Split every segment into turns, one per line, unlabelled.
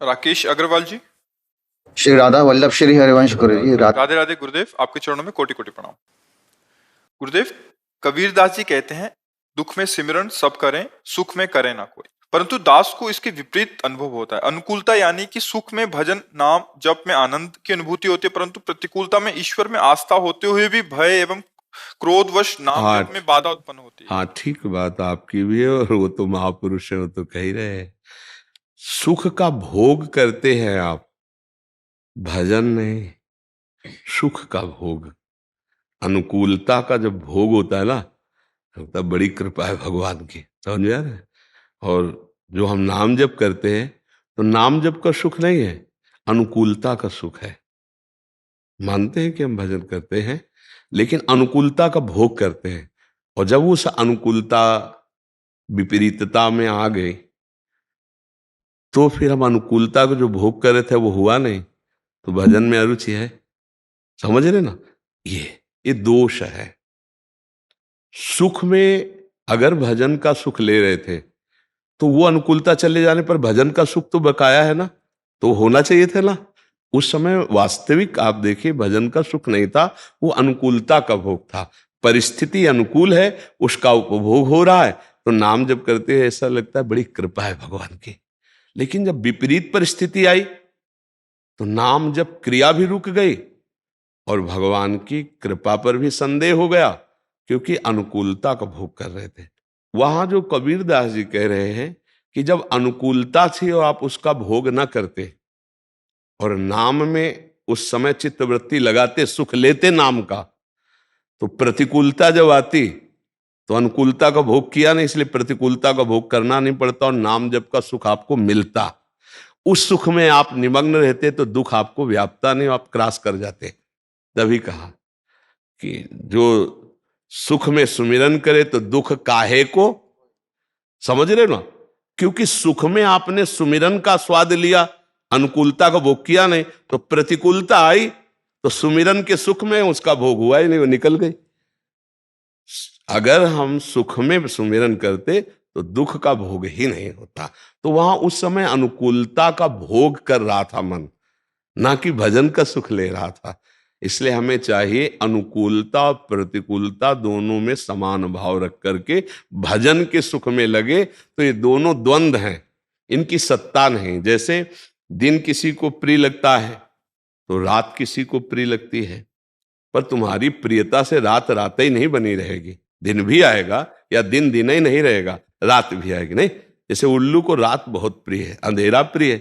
राकेश अग्रवाल जी।
श्री राधा वल्लभ श्री हरिवंश गुरु जी।
राधे राधे गुरुदेव, आपके चरणों में कोटि कोटि प्रणाम। गुरुदेव, कबीरदास जी कहते हैं, दुख में सिमरन सब करें, सुख में करे ना कोई। परंतु दास को इसके विपरीत अनुभव होता है। अनुकूलता यानी कि सुख में भजन नाम जप में आनंद की अनुभूति होती है, परंतु प्रतिकूलता में ईश्वर में आस्था होते हुए भी भय एवं क्रोधवश नाम जप में बाधा उत्पन्न होती है।
हाँ, ठीक बात आपकी भी है, और वो तो महापुरुष है, वो तो कह ही रहे हैं। सुख का भोग करते हैं आप, भजन नहीं, सुख का भोग। अनुकूलता का जब भोग होता है ना, तब बड़ी कृपा है भगवान की, समझ में आ रहा है। और जो हम नाम जप करते हैं, तो नाम जप का सुख नहीं है, अनुकूलता का सुख है। मानते हैं कि हम भजन करते हैं, लेकिन अनुकूलता का भोग करते हैं। और जब उस अनुकूलता विपरीतता में आ गई, तो फिर हम अनुकूलता को जो भोग कर रहे थे वो हुआ नहीं, तो भजन में अरुचि है। समझ रहे ना, ये दोष है। सुख में अगर भजन का सुख ले रहे थे, तो वो अनुकूलता चले जाने पर भजन का सुख तो बकाया है ना, तो होना चाहिए था ना। उस समय वास्तविक आप देखिए, भजन का सुख नहीं था, वो अनुकूलता का भोग था। परिस्थिति अनुकूल है, उसका उपभोग हो रहा है, तो नाम जब करते हैं ऐसा लगता है बड़ी कृपा है भगवान की। लेकिन जब विपरीत परिस्थिति आई, तो नाम जब क्रिया भी रुक गई और भगवान की कृपा पर भी संदेह हो गया, क्योंकि अनुकूलता का भोग कर रहे थे। वहां जो कबीरदास जी कह रहे हैं कि जब अनुकूलता थी और आप उसका भोग ना करते और नाम में उस समय चित्तवृत्ति लगाते, सुख लेते नाम का, तो प्रतिकूलता जब आती तो अनुकूलता का भोग किया नहीं, इसलिए प्रतिकूलता का भोग करना नहीं पड़ता और नाम जप का सुख आपको मिलता। उस सुख में आप निमग्न रहते तो दुख आपको व्यापता नहीं, आप क्रॉस कर जाते। तभी कहा कि जो सुख में सुमिरन करे तो दुख काहे को। समझ रहे ना, क्योंकि सुख में आपने सुमिरन का स्वाद लिया, अनुकूलता का भोग किया नहीं, तो प्रतिकूलता आई तो सुमिरन के सुख में उसका भोग हुआ ही नहीं, वो निकल गई। अगर हम सुख में सुमिरन करते तो दुख का भोग ही नहीं होता। तो वहां उस समय अनुकूलता का भोग कर रहा था मन, ना कि भजन का सुख ले रहा था। इसलिए हमें चाहिए अनुकूलता और प्रतिकूलता दोनों में समान भाव रख करके भजन के सुख में लगे, तो ये दोनों द्वंद्व हैं, इनकी सत्ता नहीं। जैसे दिन किसी को प्रिय लगता है तो रात किसी को प्रिय लगती है, पर तुम्हारी प्रियता से रात रात ही नहीं बनी रहेगी, दिन भी आएगा, या दिन दिन ही नहीं रहेगा, रात भी आएगी। नहीं, जैसे उल्लू को रात बहुत प्रिय है, अंधेरा प्रिय है,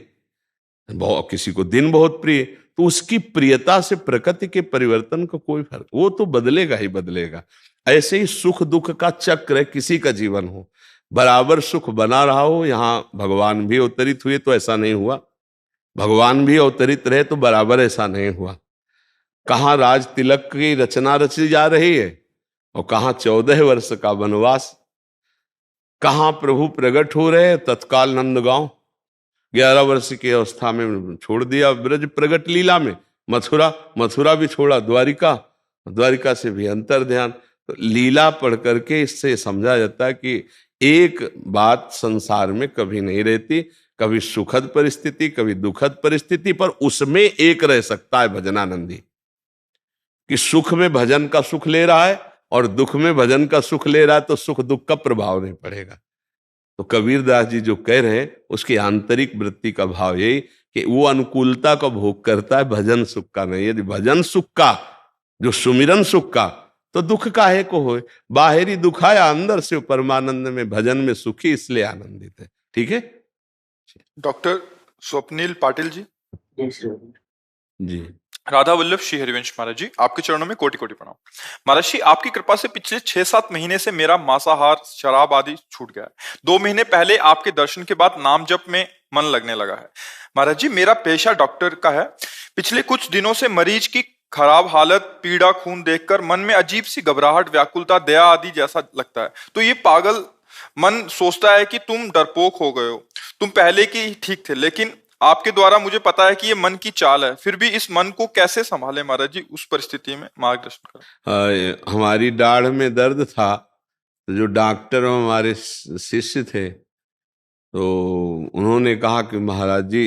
किसी को दिन बहुत प्रिय, तो उसकी प्रियता से प्रकृति के परिवर्तन का कोई फर्क, वो तो बदलेगा ही बदलेगा। ऐसे ही सुख दुख का चक्र है, किसी का जीवन हो बराबर सुख बना रहा हो। यहां भगवान भी अवतरित हुए तो ऐसा नहीं हुआ, भगवान भी अवतरित रहे तो बराबर ऐसा नहीं हुआ। कहां राज तिलक की रचना रची जा रही है और कहां 14 वर्ष का वनवास। कहां प्रभु प्रकट हो रहे हैं, तत्काल नंदगांव 11 वर्ष की अवस्था में छोड़ दिया ब्रज प्रगट लीला में, मथुरा भी छोड़ा, द्वारिका से भी अंतर ध्यान। तो लीला पढ़ करके इससे समझा जाता है कि एक बात संसार में कभी नहीं रहती, कभी सुखद परिस्थिति कभी दुखद परिस्थिति, पर उसमें एक रह सकता है भजनानंदी, कि सुख में भजन का सुख ले रहा है और दुख में भजन का सुख ले रहा है, तो सुख दुख का प्रभाव नहीं पड़ेगा। तो कबीरदास जी जो कह रहे हैं उसकी आंतरिक वृत्ति का भाव यही कि वो अनुकूलता का भोग करता है, भजन सुख का नहीं। यदि भजन सुख का, जो सुमिरन सुख का, तो दुख काहे को होए। बाहरी दुख आया, अंदर से परमानंद में भजन में सुखी, इसलिए आनंदित है। ठीक है
डॉक्टर स्वप्निल पाटिल जी।
जी।
राधा वल्लभ श्री हरिवंश महाराज जी, आपके चरणों में कोटि कोटि प्रणाम। महाराज जी, आपकी कृपा से पिछले 6-7 महीने से मेरा मांसाहार शराब आदि छूट गया है। 2 महीने पहले आपके दर्शन के बाद नाम जप में मन लगने लगा है। महाराज जी, मेरा पेशा डॉक्टर का है। पिछले कुछ दिनों से मरीज की खराब हालत, पीड़ा, खून देखकर मन में अजीब सी घबराहट, व्याकुलता, दया आदि जैसा लगता है। तो ये पागल मन सोचता है कि तुम डरपोक हो गए हो, तुम पहले की ठीक थे। लेकिन आपके द्वारा मुझे पता है कि ये मन की चाल है। फिर भी इस मन को कैसे संभाले महाराज जी, उस परिस्थिति में मार्गदर्शन करें।
हमारी दाढ़ में दर्द था, तो जो डॉक्टर हमारे शिष्य थे, तो उन्होंने कहा कि महाराज जी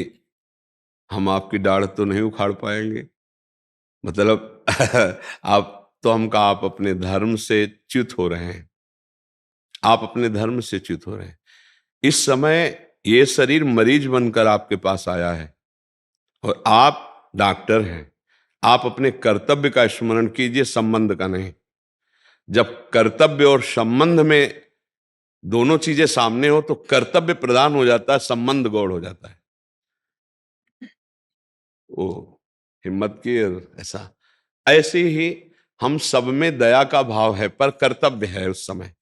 हम आपकी दाढ़ तो नहीं उखाड़ पाएंगे। मतलब आप तो हम कहा आप अपने धर्म से च्युत हो रहे हैं, आप अपने धर्म से च्युत हो रहे हैं। इस समय ये शरीर मरीज बनकर आपके पास आया है और आप डॉक्टर हैं। आप अपने कर्तव्य का स्मरण कीजिए, संबंध का नहीं। जब कर्तव्य और संबंध में दोनों चीजें सामने हो तो कर्तव्य प्रधान हो जाता है, संबंध गौड़ हो जाता है। ओ हिम्मत की ऐसा, ऐसे ही हम सब में दया का भाव है पर कर्तव्य है उस समय।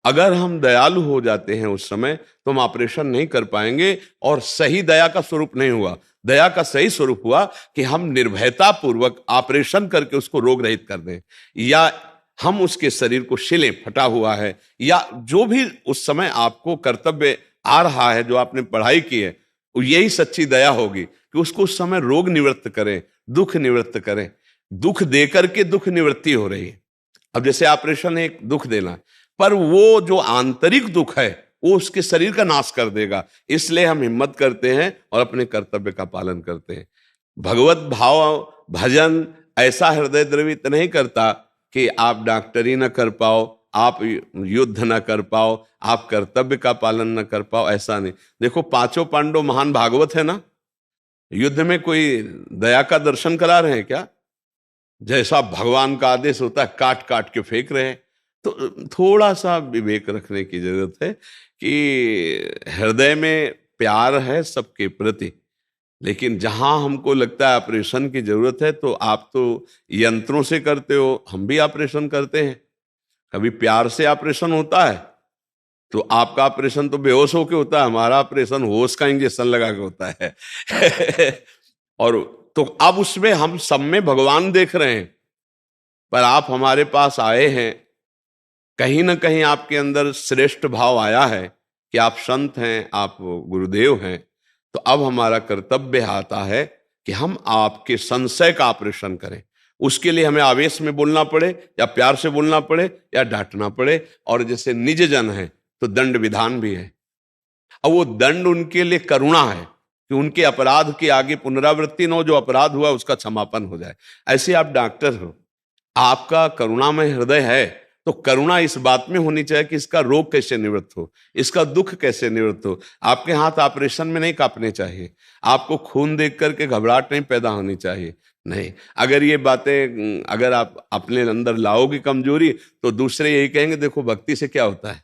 अगर हम दयालु हो जाते हैं उस समय तो हम ऑपरेशन नहीं कर पाएंगे और सही दया का स्वरूप नहीं हुआ। दया का सही स्वरूप हुआ कि हम निर्भयता पूर्वक ऑपरेशन करके उसको रोग रहित कर दें, या हम उसके शरीर को शिलें, फटा हुआ है या जो भी उस समय आपको कर्तव्य आ रहा है, जो आपने पढ़ाई की है, यही सच्ची दया होगी कि उसको उस समय रोग निवृत्त करें, दुख निवृत्त करें। दुख देकर के दुख निवृत्ति हो रही है। अब जैसे ऑपरेशन एक दुख देना है, पर वो जो आंतरिक दुख है वो उसके शरीर का नाश कर देगा। इसलिए हम हिम्मत करते हैं और अपने कर्तव्य का पालन करते हैं। भगवत भाव भजन ऐसा हृदय द्रवित नहीं करता कि आप डॉक्टरी न कर पाओ, आप युद्ध न कर पाओ, आप कर्तव्य का पालन न कर पाओ, ऐसा नहीं। देखो पांचों पांडव महान भागवत है ना, युद्ध में कोई दया का दर्शन करा रहे हैं क्या? जैसा भगवान का आदेश होता है काट काट के फेंक रहे हैं। तो थोड़ा सा विवेक रखने की जरूरत है कि हृदय में प्यार है सबके प्रति, लेकिन जहां हमको लगता है ऑपरेशन की जरूरत है तो आप तो यंत्रों से करते हो, हम भी ऑपरेशन करते हैं। कभी प्यार से ऑपरेशन होता है तो आपका ऑपरेशन तो बेहोश होके होता है, हमारा ऑपरेशन होश का इंजेक्शन लगा के होता है। और तो अब उसमें हम सब में भगवान देख रहे हैं, पर आप हमारे पास आए हैं, कहीं ना कहीं आपके अंदर श्रेष्ठ भाव आया है कि आप संत हैं, आप गुरुदेव हैं। तो अब हमारा कर्तव्य आता है कि हम आपके संशय का ऑपरेशन करें। उसके लिए हमें आवेश में बोलना पड़े या प्यार से बोलना पड़े या डांटना पड़े। और जैसे निज जन है तो दंड विधान भी है, और वो दंड उनके लिए करुणा है कि उनके अपराध के आगे पुनरावृत्ति न हो, जो अपराध हुआ उसका क्षमापन हो जाए। ऐसे आप डॉक्टर हो, आपका करुणामय हृदय है, तो करुणा इस बात में होनी चाहिए कि इसका रोग कैसे निवृत्त हो, इसका दुख कैसे निवृत्त हो। आपके हाथ ऑपरेशन में नहीं कांपने चाहिए, आपको खून देख करके घबराहट नहीं पैदा होनी चाहिए। नहीं, अगर ये बातें अगर आप अपने अंदर लाओगे कमजोरी, तो दूसरे यही कहेंगे देखो भक्ति से क्या होता है,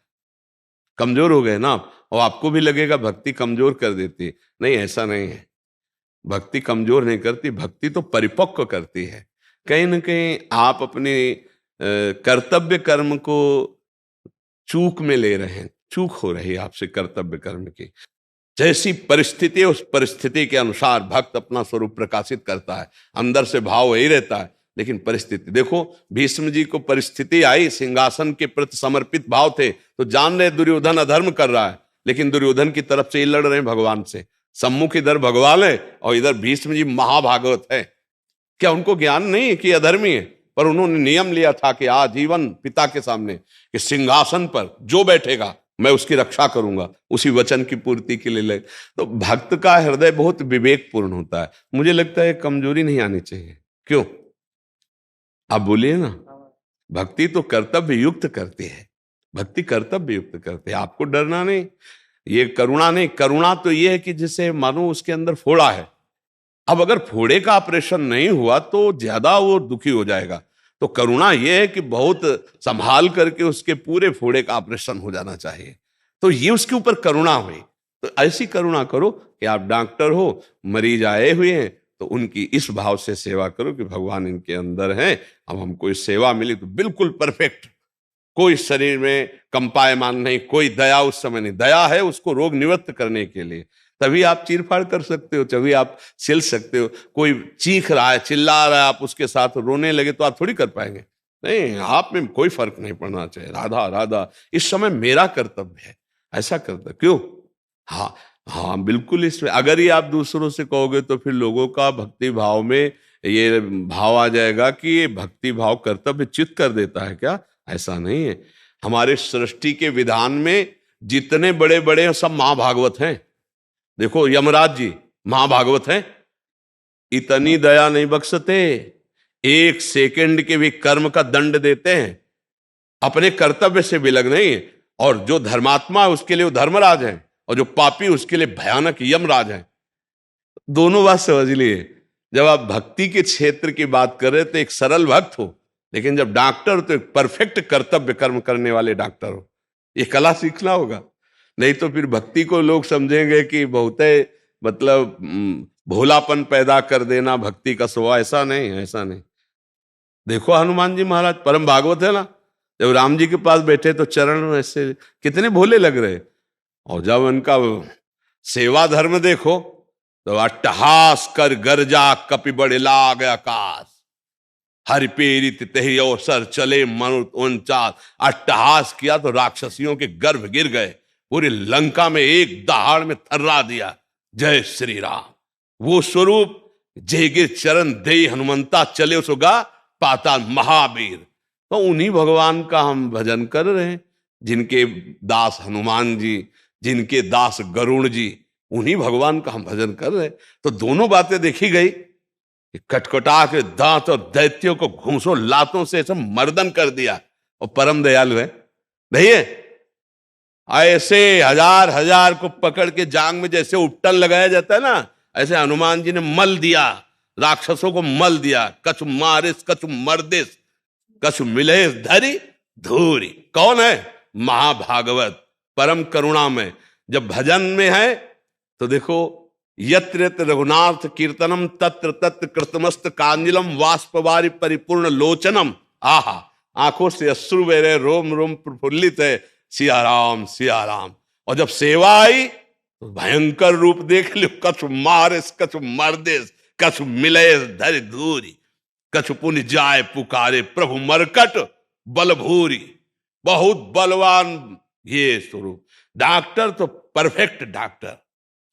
कमजोर हो गए ना आप, और आपको भी लगेगा भक्ति कमजोर कर देती है। नहीं, ऐसा नहीं है। भक्ति कमजोर नहीं करती, भक्ति तो परिपक्व करती है। कहीं ना कहीं आप अपने कर्तव्य कर्म को चूक में ले रहे हैं, चूक हो रही है आपसे कर्तव्य कर्म की। जैसी परिस्थिति है उस परिस्थिति के अनुसार भक्त अपना स्वरूप प्रकाशित करता है, अंदर से भाव वही रहता है। लेकिन परिस्थिति देखो, भीष्म जी को परिस्थिति आई, सिंहासन के प्रति समर्पित भाव थे, तो जान रहे दुर्योधन अधर्म कर रहा है, लेकिन दुर्योधन की तरफ से ये लड़ रहे हैं भगवान से। सम्मुख इधर भगवान है और इधर भीष्म जी महाभागवत है। क्या उनको ज्ञान नहीं है कि अधर्मी है? पर उन्होंने नियम लिया था कि आजीवन पिता के सामने कि सिंहासन पर जो बैठेगा मैं उसकी रक्षा करूंगा, उसी वचन की पूर्ति के लिए लगे। तो भक्त का हृदय बहुत विवेकपूर्ण होता है। मुझे लगता है कमजोरी नहीं आनी चाहिए। क्यों? आप बोलिए ना। भक्ति तो कर्तव्य युक्त करती है, भक्ति कर्तव्य युक्त करती है। आपको डरना नहीं, ये करुणा नहीं। करुणा तो ये है कि जिसे मानो उसके अंदर फोड़ा है। अब अगर फोड़े का ऑपरेशन नहीं हुआ तो ज्यादा वो दुखी हो जाएगा। तो करुणा ये है कि बहुत संभाल करके उसके पूरे फोड़े का ऑपरेशन हो जाना चाहिए। तो ये उसके ऊपर करुणा हुई। तो ऐसी करुणा करो कि आप डॉक्टर हो, मरीज आए हुए हैं, तो उनकी इस भाव से सेवा करो कि भगवान इनके अंदर हैं, अब हमको इस सेवा मिली तो बिल्कुल परफेक्ट, कोई शरीर में कंपायमान नहीं, कोई दया उस समय नहीं। दया है उसको रोग निवृत्त करने के लिए, तभी आप चीरफाड़ कर सकते हो, तभी आप सिल सकते हो। कोई चीख रहा है, चिल्ला रहा है, आप उसके साथ रोने लगे तो आप थोड़ी कर पाएंगे। नहीं, आप में कोई फर्क नहीं पड़ना चाहिए। राधा राधा, इस समय मेरा कर्तव्य है, ऐसा कर्तव्य। क्यों? हाँ हाँ, बिल्कुल। इसमें अगर ये आप दूसरों से कहोगे तो फिर लोगों का भक्ति भाव में ये भाव आ जाएगा कि ये भक्ति भाव कर्तव्य चित कर देता है क्या? ऐसा नहीं है। हमारे सृष्टि के विधान में जितने बड़े बड़े सब महाभागवत हैं। देखो यमराज जी महाभागवत हैं, इतनी दया नहीं बख्शते, 1 सेकंड के भी कर्म का दंड देते हैं, अपने कर्तव्य से विलग नहीं। और जो धर्मात्मा है उसके लिए वो धर्मराज है, और जो पापी उसके लिए भयानक यमराज है। दोनों बात समझ लिए। जब आप भक्ति के क्षेत्र की बात कर रहे तो एक सरल भक्त हो, लेकिन जब डॉक्टर तो एक परफेक्ट कर्तव्य कर्म करने वाले डॉक्टर हो। ये कला सीखना होगा, नहीं तो फिर भक्ति को लोग समझेंगे कि बहुत मतलब भोलापन पैदा कर देना भक्ति का स्वभाव। ऐसा नहीं, ऐसा नहीं। देखो हनुमान जी महाराज परम भागवत है ना, जब राम जी के पास बैठे तो चरण में ऐसे कितने भोले लग रहे, और जब उनका सेवा धर्म देखो तो अट्टहास कर गर्जा कपि बड़े लाग आकाश, हरि प्रेरित तहि अवसर चले मनुत 49। अट्टहास किया तो राक्षसियों के गर्भ गिर गए, पूरी लंका में एक दहाड़ में थर्रा दिया। जय श्री राम। वो स्वरूप जय गिर चरण दे हनुमंता चले सुगा पाता महावीर। तो उन्हीं भगवान का हम भजन कर रहे हैं, जिनके दास हनुमान जी, जिनके दास गरुण जी, उन्हीं भगवान का हम भजन कर रहे हैं। तो दोनों बातें देखी गई, कटकटा के दांत और दैत्यों को घूंसों लातों से सब मर्दन कर दिया, और परम दयालु है नहीं है। ऐसे हजार हजार को पकड़ के जांग में जैसे उपटन लगाया जाता है ना, ऐसे हनुमान जी ने मल दिया, राक्षसों को मल दिया। कछु मारिस कछु मर्दिस कछु मिले धरी धूरी। कौन है? महाभागवत, परम करुणा में। जब भजन में है तो देखो, यत्र यत्र रघुनाथ कीर्तनम तत्र तत्र कृतमस्त कांजलम वाष्पवारि परिपूर्ण लोचनम। आहा, आंखों से अश्रु बह रहे, रोम रोम प्रफुल्लित है, सिया राम सिया राम। और जब सेवा आई तो भयंकर रूप देख लो, कछु मारिस कछु मर्दिस कछु मिले धरि धूरी, कछु पुनि जाय पुकारे प्रभु मरकट बल भूरी। बहुत बलवान ये स्वरूप। डॉक्टर तो परफेक्ट डॉक्टर,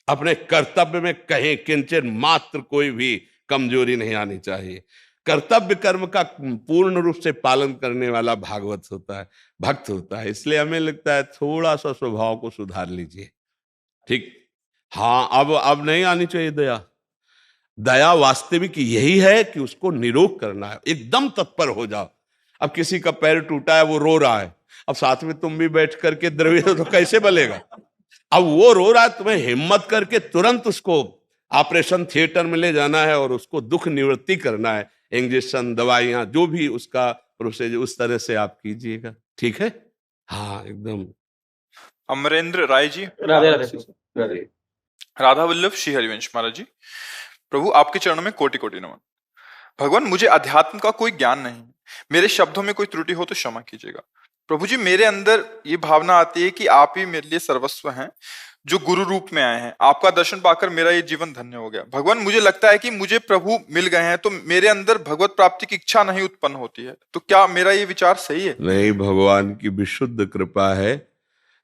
अपने कर्तव्य में कहीं किंचन मात्र कोई भी कमजोरी नहीं आनी चाहिए। कर्तव्य कर्म का पूर्ण रूप से पालन करने वाला भागवत होता है, भक्त होता है। इसलिए हमें लगता है थोड़ा सा स्वभाव को सुधार लीजिए, ठीक। हाँ, अब नहीं आनी चाहिए दया। दया वास्तविक यही है कि उसको निरोग करना है, एकदम तत्पर हो जाओ। अब किसी का पैर टूटा है, वो रो रहा है, अब साथ में तुम भी बैठ करके द्रव्य तो कैसे बलेगा। अब वो रो रहा है, तुम्हें हिम्मत करके तुरंत उसको ऑपरेशन थिएटर में ले जाना है और उसको दुख निवृत्ति करना है। इंजेक्शन, दवाइयां, जो भी उसका प्रोसेस, उस तरह से आप कीजिएगा, ठीक है। हाँ, एकदम।
अमरेंद्र राय जी,
राधे राधे।
राधा वल्लभ श्री हरिवंश महाराज जी, प्रभु आपके चरणों में कोटि कोटि नमन। भगवान, मुझे अध्यात्म का कोई ज्ञान नहीं, मेरे शब्दों में कोई त्रुटि हो तो क्षमा कीजिएगा। प्रभु जी, मेरे अंदर ये भावना आती है कि आप ही मेरे लिए सर्वस्व हैं, जो गुरु रूप में आए हैं। आपका दर्शन पाकर मेरा ये जीवन धन्य हो गया। भगवान, मुझे लगता है कि मुझे प्रभु मिल गए हैं, तो मेरे अंदर भगवत प्राप्ति की इच्छा नहीं उत्पन्न होती है। तो क्या मेरा ये विचार सही है?
नहीं, भगवान की विशुद्ध कृपा है।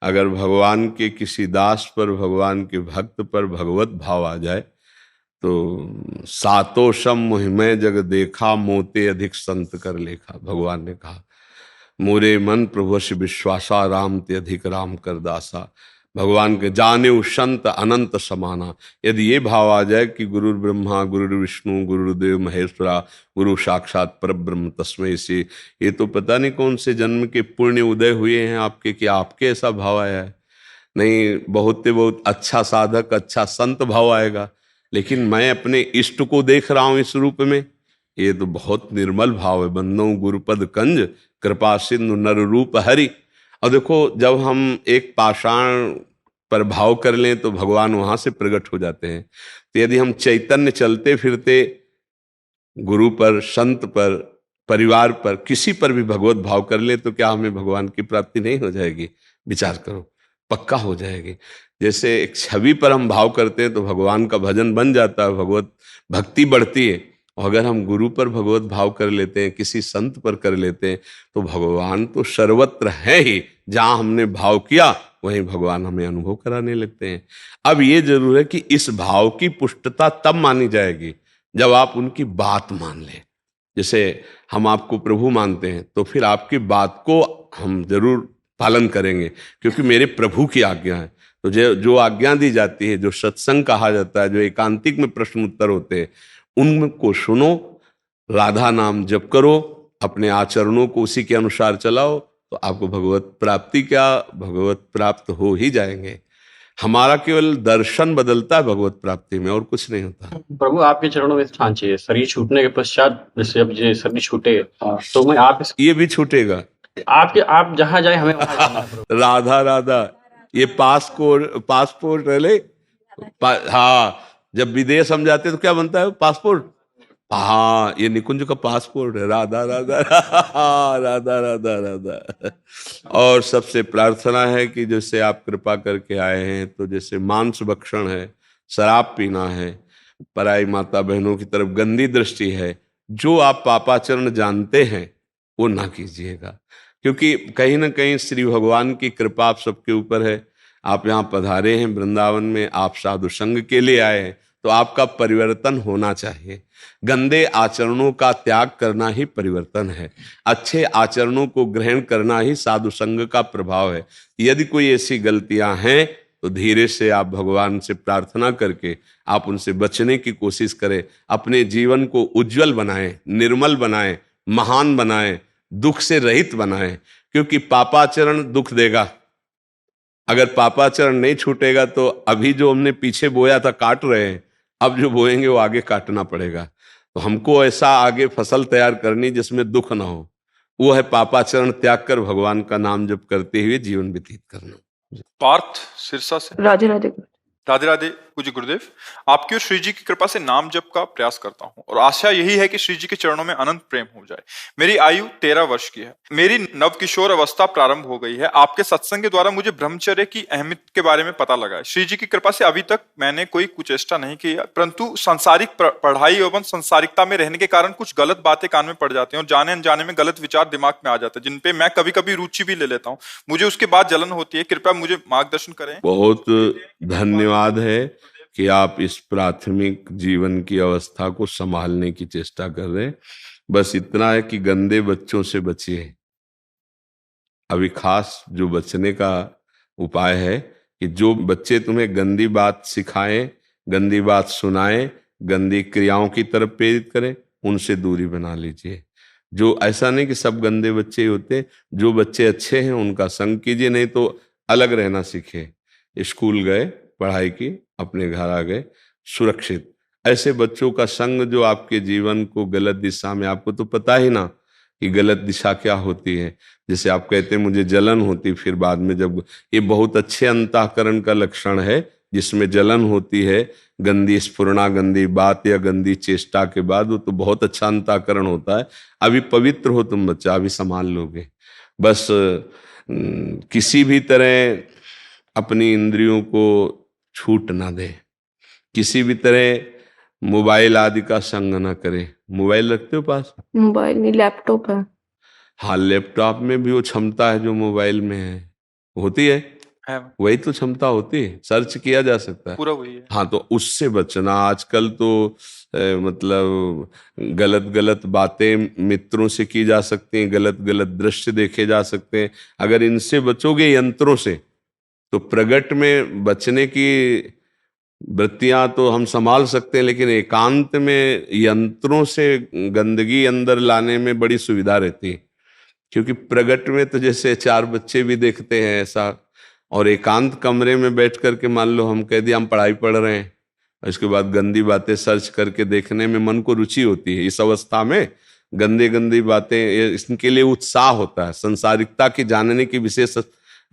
अगर भगवान के किसी दास पर, भगवान के भक्त पर भगवत भाव आ जाए तो सातो सम मुहिमय जग देखा, मोते अधिक संत कर लेखा। भगवान ने कहा, मोरे मन प्रभुष विश्वासा, राम ते अधिक राम कर दासा। भगवान के जाने संत अनंत समाना। यदि ये भाव आ जाए कि गुरु ब्रह्मा गुरु विष्णु गुरुदेव महेश्वरा, गुरु साक्षात परब्रह्म तस्मै से, ये तो पता नहीं कौन से जन्म के पुण्य उदय हुए हैं आपके कि आपके ऐसा भाव आया है। नहीं, बहुत अच्छा साधक, अच्छा संत भाव आएगा, लेकिन मैं अपने इष्ट को देख रहा हूं इस रूप में, ये तो बहुत निर्मल भाव है। बंदो गुरुपद कंज कृपा सिंधु नर रूप हरि। और देखो, जब हम एक पाषाण पर भाव कर लें तो भगवान वहां से प्रकट हो जाते हैं। तो यदि हम चैतन्य चलते फिरते गुरु पर, संत पर, परिवार पर, किसी पर भी भगवत भाव कर ले तो क्या हमें भगवान की प्राप्ति नहीं हो जाएगी? विचार करो, पक्का हो जाएगी। जैसे एक छवि पर हम भाव करते हैं तो भगवान का भजन बन जाता है, भगवत भक्ति बढ़ती है। और अगर हम गुरु पर भगवत भाव कर लेते हैं, किसी संत पर कर लेते हैं, तो भगवान तो सर्वत्र है ही। जहां हमने भाव किया वहीं भगवान हमें अनुभव कराने लगते हैं। अब ये जरूर है कि इस भाव की पुष्टता तब मानी जाएगी जब आप उनकी बात मान लें। जैसे हम आपको प्रभु मानते हैं तो फिर आपकी बात को हम जरूर पालन करेंगे, क्योंकि मेरे प्रभु की आज्ञा है। तो जो आज्ञा दी जाती है, जो सत्संग कहा जाता है, जो एकांतिक में प्रश्न उत्तर होते हैं, उनको सुनो, राधा नाम जप करो, अपने आचरणों को उसी के अनुसार चलाओ, तो आपको भगवत प्राप्ति क्या, भगवत प्राप्त हो ही जाएंगे। हमारा केवल दर्शन बदलता है भगवत प्राप्ति में, और कुछ नहीं होता।
प्रभु आपके चरणों में स्थान चाहिए। शरीर छूटने के पश्चात, जैसे अब ये शरीर छूटे तो मैं आप
ये भी छूटेगा।
आप जहां जाए हमें वहां जाना है प्रभु।
राधा राधा, ये पासपोर्ट रह ले। हाँ, जब विदेश हम जाते तो क्या बनता है? पासपोर्ट। हाँ, ये निकुंज का पासपोर्ट है, राधा राधा राधा राधा राधा। और सबसे प्रार्थना है कि जैसे आप कृपा करके आए हैं, तो जैसे मांस भक्षण है, शराब पीना है, पराई माता बहनों की तरफ गंदी दृष्टि है, जो आप पापाचरण जानते हैं वो ना कीजिएगा, क्योंकि कहीं ना कहीं श्री भगवान की कृपा आप सबके ऊपर है। आप यहाँ पधारे हैं वृंदावन में, आप साधु संग के लिए आए हैं, तो आपका परिवर्तन होना चाहिए। गंदे आचरणों का त्याग करना ही परिवर्तन है, अच्छे आचरणों को ग्रहण करना ही साधु संग का प्रभाव है। यदि कोई ऐसी गलतियां हैं तो धीरे से आप भगवान से प्रार्थना करके आप उनसे बचने की कोशिश करें, अपने जीवन को उज्जवल बनाएं, निर्मल बनाएं, महान बनाएं, दुख से रहित बनाएं, क्योंकि पापाचरण दुख देगा। अगर पापाचरण नहीं छूटेगा तो अभी जो हमने पीछे बोया था काट रहे हैं, अब जो बोएंगे वो आगे काटना पड़ेगा। तो हमको ऐसा आगे फसल तैयार करनी जिसमें दुख ना हो, वो है पापाचरण त्याग कर भगवान का नाम जप करते हुए जीवन व्यतीत करना।
पार्थ सिरसा से।
राधे राधे।
राधे राधे पूज्य गुरुदेव, आपकी और श्री जी की कृपा से नाम जप का प्रयास करता हूँ और आशा यही है कि श्री जी के चरणों में अनंत प्रेम हो जाए। मेरी आयु 13 वर्ष की है, मेरी नवकिशोर अवस्था प्रारंभ हो गई है। आपके सत्संग के द्वारा मुझे ब्रह्मचर्य की अहमियत के बारे में पता लगा है। श्री जी की कृपा से अभी तक मैंने कोई कुचेष्टा नहीं की, परंतु सांसारिक पढ़ाई एवं सांसारिकता में रहने के कारण कुछ गलत बातें कान में पड़ जाती हैं और जाने अनजाने में गलत विचार दिमाग में आ जाते हैं, जिनपे मैं कभी कभी रुचि भी ले लेता हूँ। मुझे उसके बाद जलन होती है। कृपया मुझे मार्गदर्शन करें।
बहुत धन्यवाद है कि आप इस प्राथमिक जीवन की अवस्था को संभालने की चेष्टा कर रहे हैं। बस इतना है कि गंदे बच्चों से बचिए। अभी खास जो बचने का उपाय है कि जो बच्चे तुम्हें गंदी बात सिखाएं, गंदी बात सुनाएं, गंदी क्रियाओं की तरफ प्रेरित करें, उनसे दूरी बना लीजिए। जो ऐसा नहीं कि सब गंदे बच्चे ही होते, जो बच्चे अच्छे हैं उनका संग कीजिए, नहीं तो अलग रहना सीखे। स्कूल गए, पढ़ाई की, अपने घर आ गए सुरक्षित। ऐसे बच्चों का संग जो आपके जीवन को गलत दिशा में, आपको तो पता ही ना कि गलत दिशा क्या होती है। जैसे आप कहते हैं मुझे जलन होती, फिर बाद में जब, ये बहुत अच्छे अंतःकरण का लक्षण है जिसमें जलन होती है, गंदी स्फुरणा, गंदी बात या गंदी चेष्टा के बाद, वो तो बहुत अच्छा अंतःकरण होता है। अभी पवित्र हो तुम बच्चा, अभी संभाल लोगे। बस किसी भी तरह अपनी इंद्रियों को छूट ना दे, किसी भी तरह मोबाइल आदि का संग ना करे। मोबाइल रखते हो पास?
मोबाइल नहीं, लैपटॉप है।
हाँ, लैपटॉप में भी वो क्षमता है जो मोबाइल में है, होती है वही तो क्षमता होती है, सर्च किया जा सकता है,
पूरा वही है।
हाँ, तो उससे बचना। आजकल तो मतलब गलत गलत बातें मित्रों से की जा सकती हैं, गलत गलत दृश्य देखे जा सकते हैं। अगर इनसे बचोगे यंत्रों से, तो प्रगट में बचने की वृत्तियां तो हम संभाल सकते हैं, लेकिन एकांत में यंत्रों से गंदगी अंदर लाने में बड़ी सुविधा रहती है। क्योंकि प्रगट में तो जैसे 4 बच्चे भी देखते हैं ऐसा, और एकांत कमरे में बैठ करके मान लो हम कह दिया हम पढ़ाई पढ़ रहे हैं, इसके बाद गंदी बातें सर्च करके देखने में मन को रुचि होती है। इस अवस्था में गंदे गंदी बातें, इसके लिए उत्साह होता है, संसारिकता की जानने की विशेष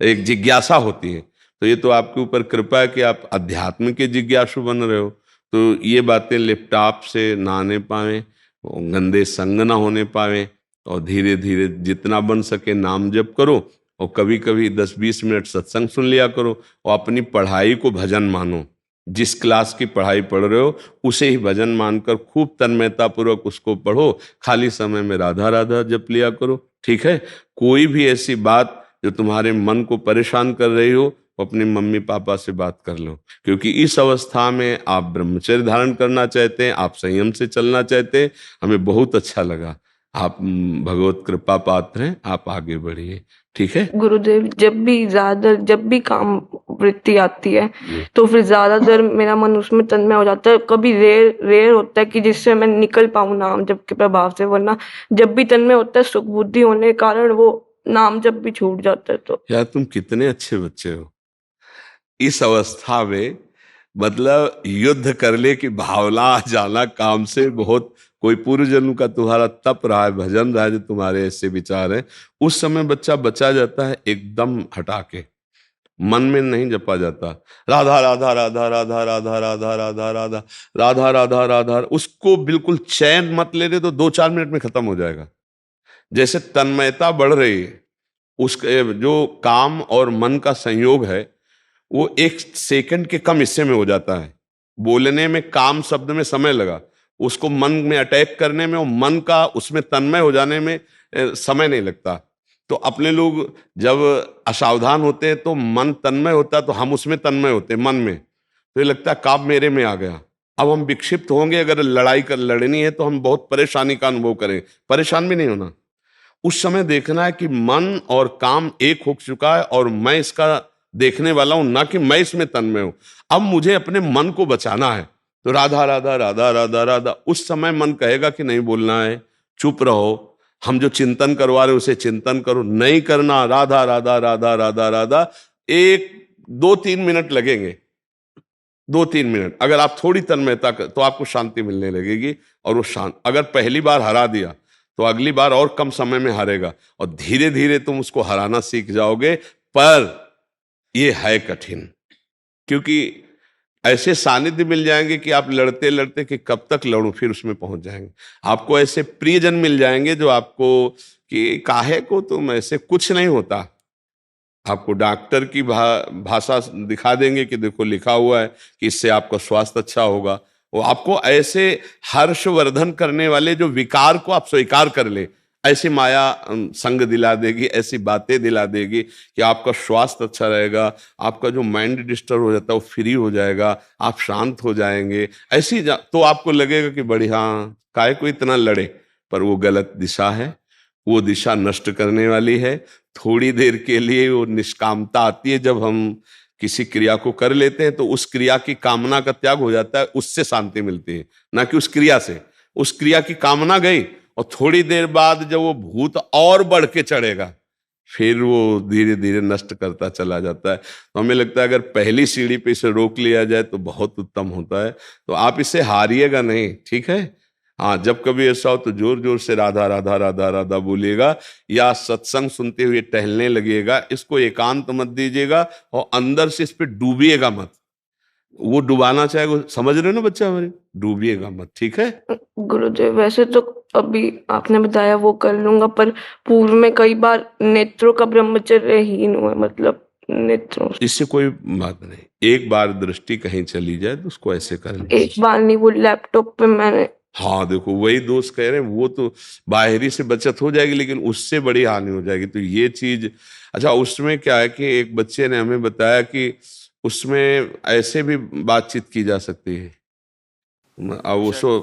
एक जिज्ञासा होती है। तो ये तो आपके ऊपर कृपा है कि आप अध्यात्म के जिज्ञासु बन रहे हो। तो ये बातें लैपटॉप से ना आने पाए, गंदे संग ना होने पाए, और धीरे धीरे जितना बन सके नाम जप करो, और कभी कभी 10-20 मिनट सत्संग सुन लिया करो, और अपनी पढ़ाई को भजन मानो। जिस क्लास की पढ़ाई पढ़ रहे हो उसे ही भजन मानकर खूब तन्मयता पूर्वक उसको पढ़ो। खाली समय में राधा राधा जप लिया करो, ठीक है। कोई भी ऐसी बात जो तुम्हारे मन को परेशान कर रही हो, अपने मम्मी पापा से बात कर लो, क्योंकि इस अवस्था में आप ब्रह्मचर्य धारण करना चाहते हैं, आप संयम से चलना चाहते हैं। हमें बहुत अच्छा लगा आप भगवत कृपा पात्र हैं, आप आगे बढ़िए, ठीक है।
गुरुदेव, जब भी काम वृत्ति आती है तो फिर ज्यादातर मेरा मन उसमें तन्मय हो जाता है। कभी रेयर रेयर होता है कि जिससे मैं निकल पाऊं नाम जप के प्रभाव से, वरना जब भी तन्मय होता है सुख बुद्धि होने के कारण वो नाम जप भी छूट जाता है। तो
यार तुम कितने अच्छे बच्चे हो। इस अवस्था में मतलब युद्ध करने की भावना आ जाना काम से, बहुत कोई पूर्व जन्म का तुम्हारा तप रहा है, भजन रहा है, जो तुम्हारे ऐसे विचार हैं, उस समय बच्चा बचा जाता है एकदम हटा के, मन में नहीं जपा जाता। राधा राधा राधा राधा राधा राधा राधा राधा राधा राधा राधा, उसको बिल्कुल चैन मत ले रहे तो 2-4 मिनट में खत्म हो जाएगा। जैसे तन्मयता बढ़ रही है, उसके जो काम और मन का संयोग है वो 1 सेकंड के कम हिस्से में हो जाता है। बोलने में काम शब्द में समय लगा, उसको मन में अटैक करने में और मन का उसमें तन्मय हो जाने में समय नहीं लगता। तो अपने लोग जब असावधान होते हैं तो मन तन्मय होता है, तो हम उसमें तन्मय होते हैं मन में, तो ये लगता है काम मेरे में आ गया। अब हम विक्षिप्त होंगे, अगर लड़नी है तो हम बहुत परेशानी का अनुभव करें। परेशान भी नहीं होना, उस समय देखना है कि मन और काम एक हो चुका है और मैं इसका देखने वाला हूं, ना कि मैं इसमें तन्मय हूं। अब मुझे अपने मन को बचाना है, तो राधा राधा राधा राधा राधा। उस समय मन कहेगा कि नहीं बोलना है, चुप रहो, हम जो चिंतन करवा रहे उसे चिंतन करो, नहीं करना, राधा राधा राधा राधा राधा। 1-2-3 मिनट लगेंगे, 2-3 मिनट अगर आप थोड़ी तन्मयता तो आपको शांति मिलने लगेगी। और वो शांत अगर पहली बार हरा दिया तो अगली बार और कम समय में हारेगा, और धीरे धीरे तुम उसको हराना सीख जाओगे। पर ये है कठिन, क्योंकि ऐसे सानिध्य मिल जाएंगे कि आप लड़ते लड़ते कि कब तक लड़ूं, फिर उसमें पहुंच जाएंगे। आपको ऐसे प्रियजन मिल जाएंगे जो आपको कि काहे को तुम ऐसे, कुछ नहीं होता। आपको डॉक्टर की भाषा दिखा देंगे कि देखो लिखा हुआ है कि इससे आपका स्वास्थ्य अच्छा होगा। वो आपको ऐसे हर्षवर्धन करने वाले जो विकार को आप स्वीकार कर ले, ऐसी माया संग दिला देगी, ऐसी बातें दिला देगी कि आपका स्वास्थ्य अच्छा रहेगा, आपका जो माइंड डिस्टर्ब हो जाता है वो फ्री हो जाएगा, आप शांत हो जाएंगे। तो आपको लगेगा कि बड़ी, हाँ काहे को इतना लड़े, पर वो गलत दिशा है, वो दिशा नष्ट करने वाली है। थोड़ी देर के लिए वो निष्कामता आती है, जब हम किसी क्रिया को कर लेते हैं तो उस क्रिया की कामना का त्याग हो जाता है, उससे शांति मिलती है, ना कि उस क्रिया से। उस क्रिया की कामना गई और थोड़ी देर बाद जब वो भूत और बढ़ के चढ़ेगा, फिर वो धीरे धीरे नष्ट करता चला जाता है। तो हमें लगता है अगर पहली सीढ़ी पे इसे रोक लिया जाए तो बहुत उत्तम होता है। तो आप इसे हारिएगा नहीं, ठीक है। हाँ, जब कभी ऐसा हो तो जोर जोर से राधा राधा राधा राधा बोलिएगा, या सत्संग सुनते हुए टहलने लगिएगा। इसको एकांत मत दीजिएगा और अंदर से इस पे डूबिएगा मत। वो डुबाना चाहे, वो समझ रहे हो ना बच्चा हमारे, डूबिएगा मत, ठीक है।
गुरुदेव, वैसे तो अभी आपने बताया वो कर लूंगा, पर पूर्व में कई बार नेत्रों का ब्रह्मचर्यहीन हुआ, मतलब नेत्रों से।
इससे कोई बात नहीं, एक बार दृष्टि कहीं चली जाए तो उसको ऐसे कर लीजिए।
एक बार नहीं, वो लैपटॉप पे मैंने।
हाँ देखो, वही दोस्त कह रहे हैं, वो तो बाहरी से बचत हो जाएगी लेकिन उससे बड़ी हानि हो जाएगी। तो ये चीज, अच्छा उसमें क्या है कि एक बच्चे ने हमें बताया कि उसमें ऐसे भी बातचीत की जा सकती है। अब उसको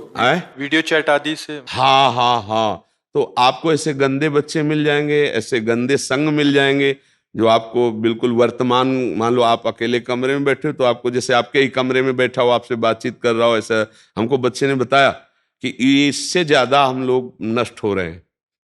वीडियो चैट आदि से।
हाँ हाँ हाँ, तो आपको ऐसे गंदे बच्चे मिल जाएंगे, ऐसे गंदे संग मिल जाएंगे जो आपको बिल्कुल वर्तमान, मान लो आप अकेले कमरे में बैठे हो तो आपको जैसे आपके ही कमरे में बैठा हो आपसे बातचीत कर रहा हो, ऐसा हमको बच्चे ने बताया कि इससे ज्यादा हम लोग नष्ट हो रहे हैं।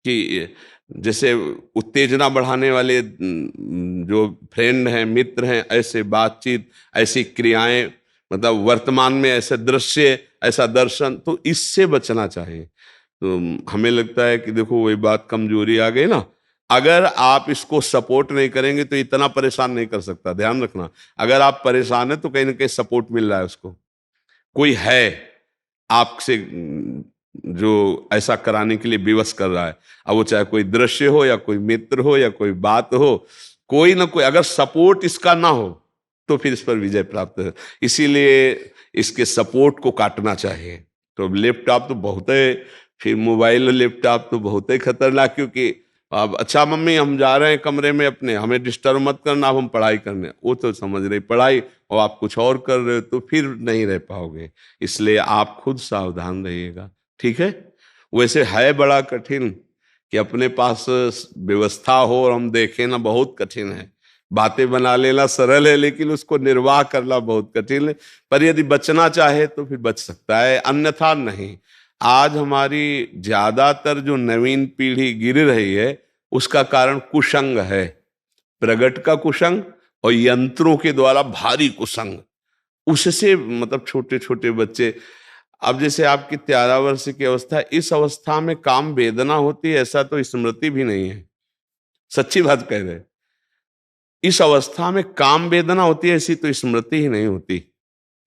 कि जैसे उत्तेजना बढ़ाने वाले जो फ्रेंड हैं, मित्र हैं, ऐसे बातचीत, ऐसी क्रियाएं, मतलब वर्तमान में ऐसे दृश्य, ऐसा दर्शन, तो इससे बचना चाहिए। तो हमें लगता है कि देखो वही बात, कमजोरी आ गई ना। अगर आप इसको सपोर्ट नहीं करेंगे तो इतना परेशान नहीं कर सकता, ध्यान रखना। अगर आप परेशान है तो कहीं ना कहीं सपोर्ट मिल रहा है उसको, कोई है आपसे जो ऐसा कराने के लिए विवश कर रहा है। अब वो चाहे कोई दृश्य हो या कोई मित्र हो या कोई बात हो, कोई ना कोई, अगर सपोर्ट इसका ना हो तो फिर इस पर विजय प्राप्त है। इसीलिए इसके सपोर्ट को काटना चाहिए। तो लैपटॉप तो बहुत है, फिर मोबाइल और लैपटॉप तो बहुत ही खतरनाक, क्योंकि अब अच्छा मम्मी हम जा रहे हैं कमरे में अपने, हमें डिस्टर्ब मत करना, अब हम पढ़ाई करने, वो तो समझ रही पढ़ाई और आप कुछ और कर रहे हो, तो फिर नहीं रह पाओगे। इसलिए आप खुद सावधान रहिएगा, ठीक है। वैसे है बड़ा कठिन कि अपने पास व्यवस्था हो और हम देखें ना, बहुत कठिन है। बातें बना लेना सरल है, लेकिन उसको निर्वाह करना बहुत कठिन है। पर यदि बचना चाहे तो फिर बच सकता है, अन्यथा नहीं। आज हमारी ज्यादातर जो नवीन पीढ़ी गिर रही है उसका कारण कुसंग है, प्रगट का कुसंग और यंत्रों के द्वारा भारी कुसंग। उससे मतलब छोटे छोटे बच्चे, अब जैसे आपकी 13 वर्ष की अवस्था, इस अवस्था में काम वेदना होती है ऐसा तो स्मृति भी नहीं है, सच्ची बात कह रहे। इस अवस्था में काम वेदना होती है ऐसी तो स्मृति ही नहीं होती।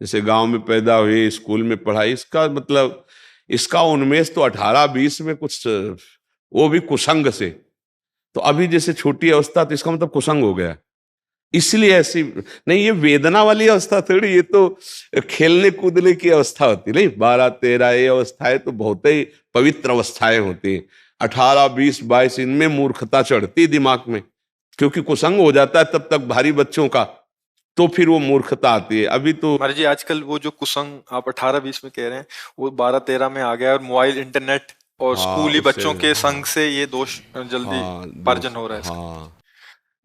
जैसे गांव में पैदा हुए, स्कूल में पढ़ाई, इसका मतलब इसका उन्मेष तो 18-20 में कुछ, वो भी कुसंग से। तो अभी जैसे छोटी अवस्था, तो इसका मतलब कुसंग हो गया, इसलिए ऐसी नहीं। ये वेदना वाली अवस्था थोड़ी, ये तो खेलने कूदने की अवस्था होती नहीं। 12-13 ये अवस्थाएं तो बहुत ही पवित्र अवस्थाएं होती हैं। 18-20-22 इनमें मूर्खता चढ़ती दिमाग में, क्योंकि कुसंग हो जाता है तब तक भारी बच्चों का, तो फिर वो मूर्खता आती है। अभी तो
महाराज जी आजकल वो जो कुसंग आप 18-20 में कह रहे हैं वो 12-13 में आ गया है, और मोबाइल, इंटरनेट और
हाँ,
स्कूली
उससे
बच्चों के संग से ये दोष जल्दी
हाँ
पार्जन हो रहा है इसका।
हाँ,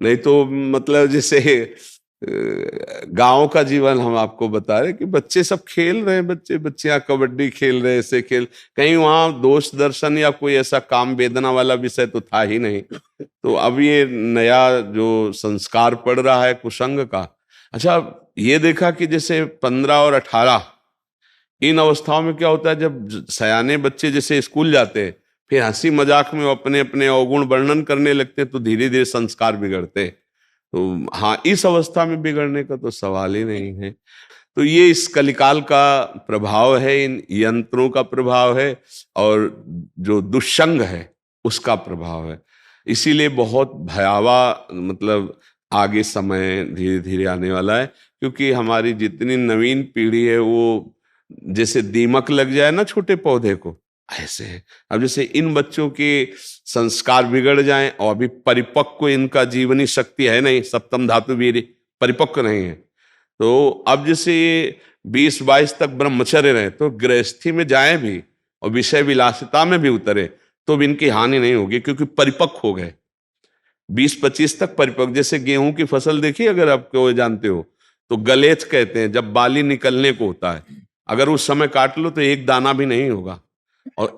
नहीं तो मतलब जैसे गांव का जीवन हम आपको बता रहे कि बच्चे सब खेल रहे हैं, बच्चे बच्चियां कबड्डी खेल रहे, ऐसे खेल, कहीं वहां दोष दर्शन या कोई ऐसा काम वेदना वाला विषय तो था ही नहीं। तो अब ये नया जो संस्कार पड़ रहा है कुसंग का। अच्छा, ये देखा कि जैसे 15 और 18 इन अवस्थाओं में क्या होता है, जब सयाने बच्चे जैसे स्कूल जाते हैं, फिर हंसी मजाक में वो अपने अपने अवगुण वर्णन करने लगते हैं, तो धीरे धीरे संस्कार बिगड़ते हैं। तो हाँ, इस अवस्था में बिगड़ने का तो सवाल ही नहीं है। तो ये इस कलिकाल का प्रभाव है, इन यंत्रों का प्रभाव है, और जो दुष्संग है उसका प्रभाव है। इसीलिए बहुत भयावह मतलब आगे समय धीरे धीरे आने वाला है, क्योंकि हमारी जितनी नवीन पीढ़ी है वो जैसे दीमक लग जाए ना छोटे पौधे को, ऐसे है। अब जैसे इन बच्चों के संस्कार बिगड़ जाएं, और अभी परिपक्व इनका जीवनी शक्ति है नहीं, सप्तम धातु वीर्य परिपक्व नहीं है, तो अब जैसे 20-22 तक ब्रह्मचर्य रहे, तो गृहस्थी में जाएं भी और विषय विलासिता में भी उतरे तो भी इनकी हानि नहीं होगी, क्योंकि परिपक्व हो गए। 20-25 तक परिपक्व, जैसे गेहूं की फसल देखी अगर आपको जानते हो, तो गलेथ कहते हैं, जब बाली निकलने को होता है, अगर उस समय काट लो तो एक दाना भी नहीं होगा, और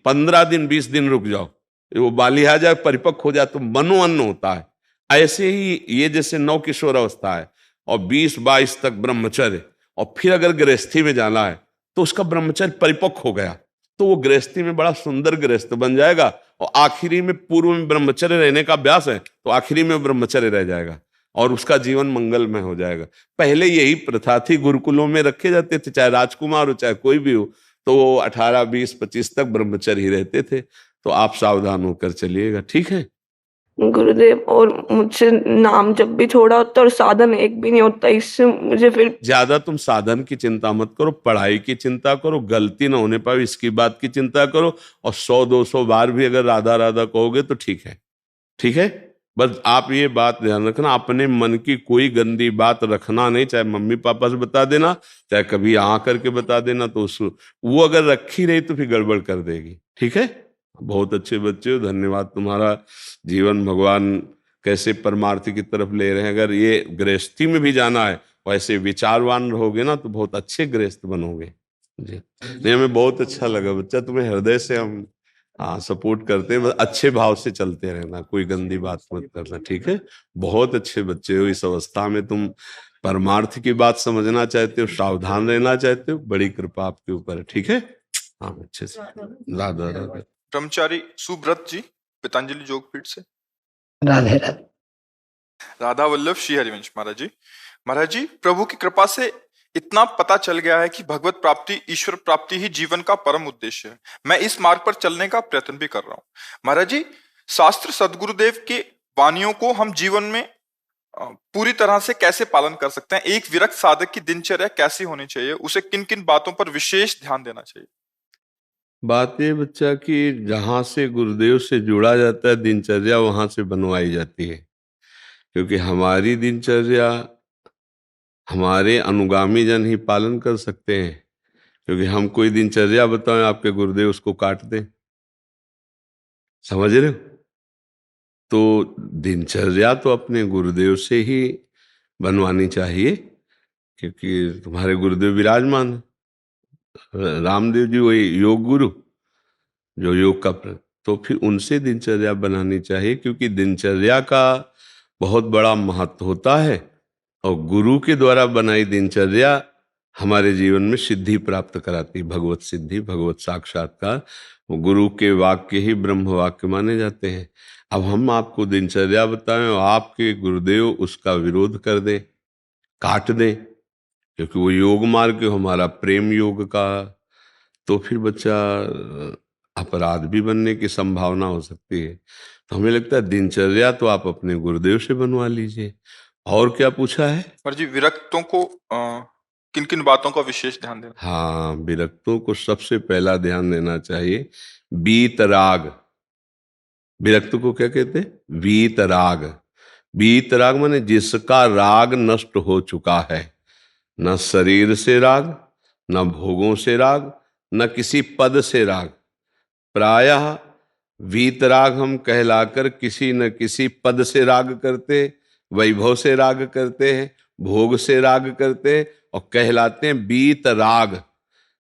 15 दिन 20 दिन रुक जाओ, वो बाली आ जाए, परिपक्व हो जाए, तो मनोअन्न होता है। ऐसे ही ये जैसे नव किशोर अवस्था है, और 20-22 तक ब्रह्मचर्य, और फिर अगर गृहस्थी में जाना है तो उसका ब्रह्मचर्य परिपक्व हो गया, तो वो गृहस्थी में बड़ा सुंदर गृहस्थ बन जाएगा, और आखिरी में पूर्व में ब्रह्मचर्य रहने का अभ्यास है तो आखिरी में ब्रह्मचर्य रह जाएगा, और उसका जीवन मंगलमय हो जाएगा। पहले यही प्रथा थी, गुरुकुलों में रखे जाते थे, चाहे राजकुमार हो चाहे कोई भी हो, तो वो 18-20-25 तक ब्रह्मचर्य ही रहते थे। तो आप सावधान होकर चलिएगा, ठीक है।
गुरुदेव, और मुझसे नाम जब भी थोड़ा होता है और साधन एक भी नहीं होता, इससे मुझे फिर
ज्यादा तुम साधन की चिंता मत करो, पढ़ाई की चिंता करो, गलती ना होने पाए इसकी बात की चिंता करो, और 100-200 बार भी अगर राधा राधा कहोगे तो ठीक है, ठीक है। बस आप ये बात ध्यान रखना, अपने मन की कोई गंदी बात रखना नहीं, चाहे मम्मी पापा से बता देना, चाहे कभी आ करके बता देना, तो वो अगर रखी रही तो फिर गड़बड़ कर देगी, ठीक है। बहुत अच्छे बच्चे हो, धन्यवाद। तुम्हारा जीवन भगवान कैसे परमार्थ की तरफ ले रहे हैं। अगर ये गृहस्थी में भी जाना है, वैसे विचारवान रहोगे ना तो बहुत अच्छे गृहस्थ बनोगे जी। नहीं, हमें बहुत अच्छा लगा बच्चा, तुम्हें हृदय से हम सपोर्ट करते हैं, बस अच्छे भाव से चलते रहना, कोई गंदी बात मत करना, ठीक है। बहुत अच्छे बच्चे हो, इस अवस्था में तुम परमार्थ की बात समझना चाहते हो, सावधान रहना चाहते हो, बड़ी कृपा आपके ऊपर है, ठीक है। हाँ, अच्छे से राधा राधा।
ब्रह्मचारी सुब्रत जी, पतंजलि योगपीठ से।
राधे राधे।
राधा वल्लभ श्री हरिवंश महाराज जी। महाराज जी, प्रभु की कृपा से इतना पता चल गया है कि भगवत प्राप्ति, ईश्वर प्राप्ति ही जीवन का परम उद्देश्य है। मैं इस मार्ग पर चलने का प्रयत्न भी कर रहा हूँ। महाराज जी, शास्त्र सदगुरुदेव के वाणियों को हम जीवन में पूरी तरह से कैसे पालन कर सकते हैं? एक विरक्त साधक की दिनचर्या कैसी होनी चाहिए? उसे किन किन बातों पर विशेष ध्यान देना चाहिए?
बात ये बच्चा कि जहां से गुरुदेव से जुड़ा जाता है, दिनचर्या वहां से बनवाई जाती है, क्योंकि हमारी दिनचर्या हमारे अनुगामी जन ही पालन कर सकते हैं। क्योंकि हम कोई दिनचर्या बताएं, आपके गुरुदेव उसको काट दें, समझ रहे हो? तो दिनचर्या तो अपने गुरुदेव से ही बनवानी चाहिए, क्योंकि तुम्हारे गुरुदेव विराजमान हैं। रामदेव जी वही योग गुरु, जो योग का तो फिर उनसे दिनचर्या बनानी चाहिए, क्योंकि दिनचर्या का बहुत बड़ा महत्व होता है। और गुरु के द्वारा बनाई दिनचर्या हमारे जीवन में सिद्धि प्राप्त कराती, भगवत सिद्धि, भगवत साक्षात्कार। वो गुरु के वाक्य ही ब्रह्म वाक्य माने जाते हैं। अब हम आपको दिनचर्या बताएं और आपके गुरुदेव उसका विरोध कर दें, काट दें, क्योंकि वो योग मार्ग हमारा प्रेम योग का, तो फिर बच्चा अपराध भी बनने की संभावना हो सकती है। तो हमें लगता है दिनचर्या तो आप अपने गुरुदेव से बनवा लीजिए। और क्या पूछा है?
पर जी विरक्तों को किन किन बातों का विशेष ध्यान देना?
हाँ, विरक्तों को सबसे पहला ध्यान देना चाहिए वीतराग। विरक्त को क्या कहते हैं? वीतराग। वीतराग माने जिसका राग नष्ट हो चुका है। न शरीर से राग, न भोगों से राग, न किसी पद से राग। प्रायः वीतराग हम कहलाकर किसी न किसी पद से राग करते, वैभव से राग करते हैं, भोग से राग करते हैं, और कहलाते हैं वीतराग।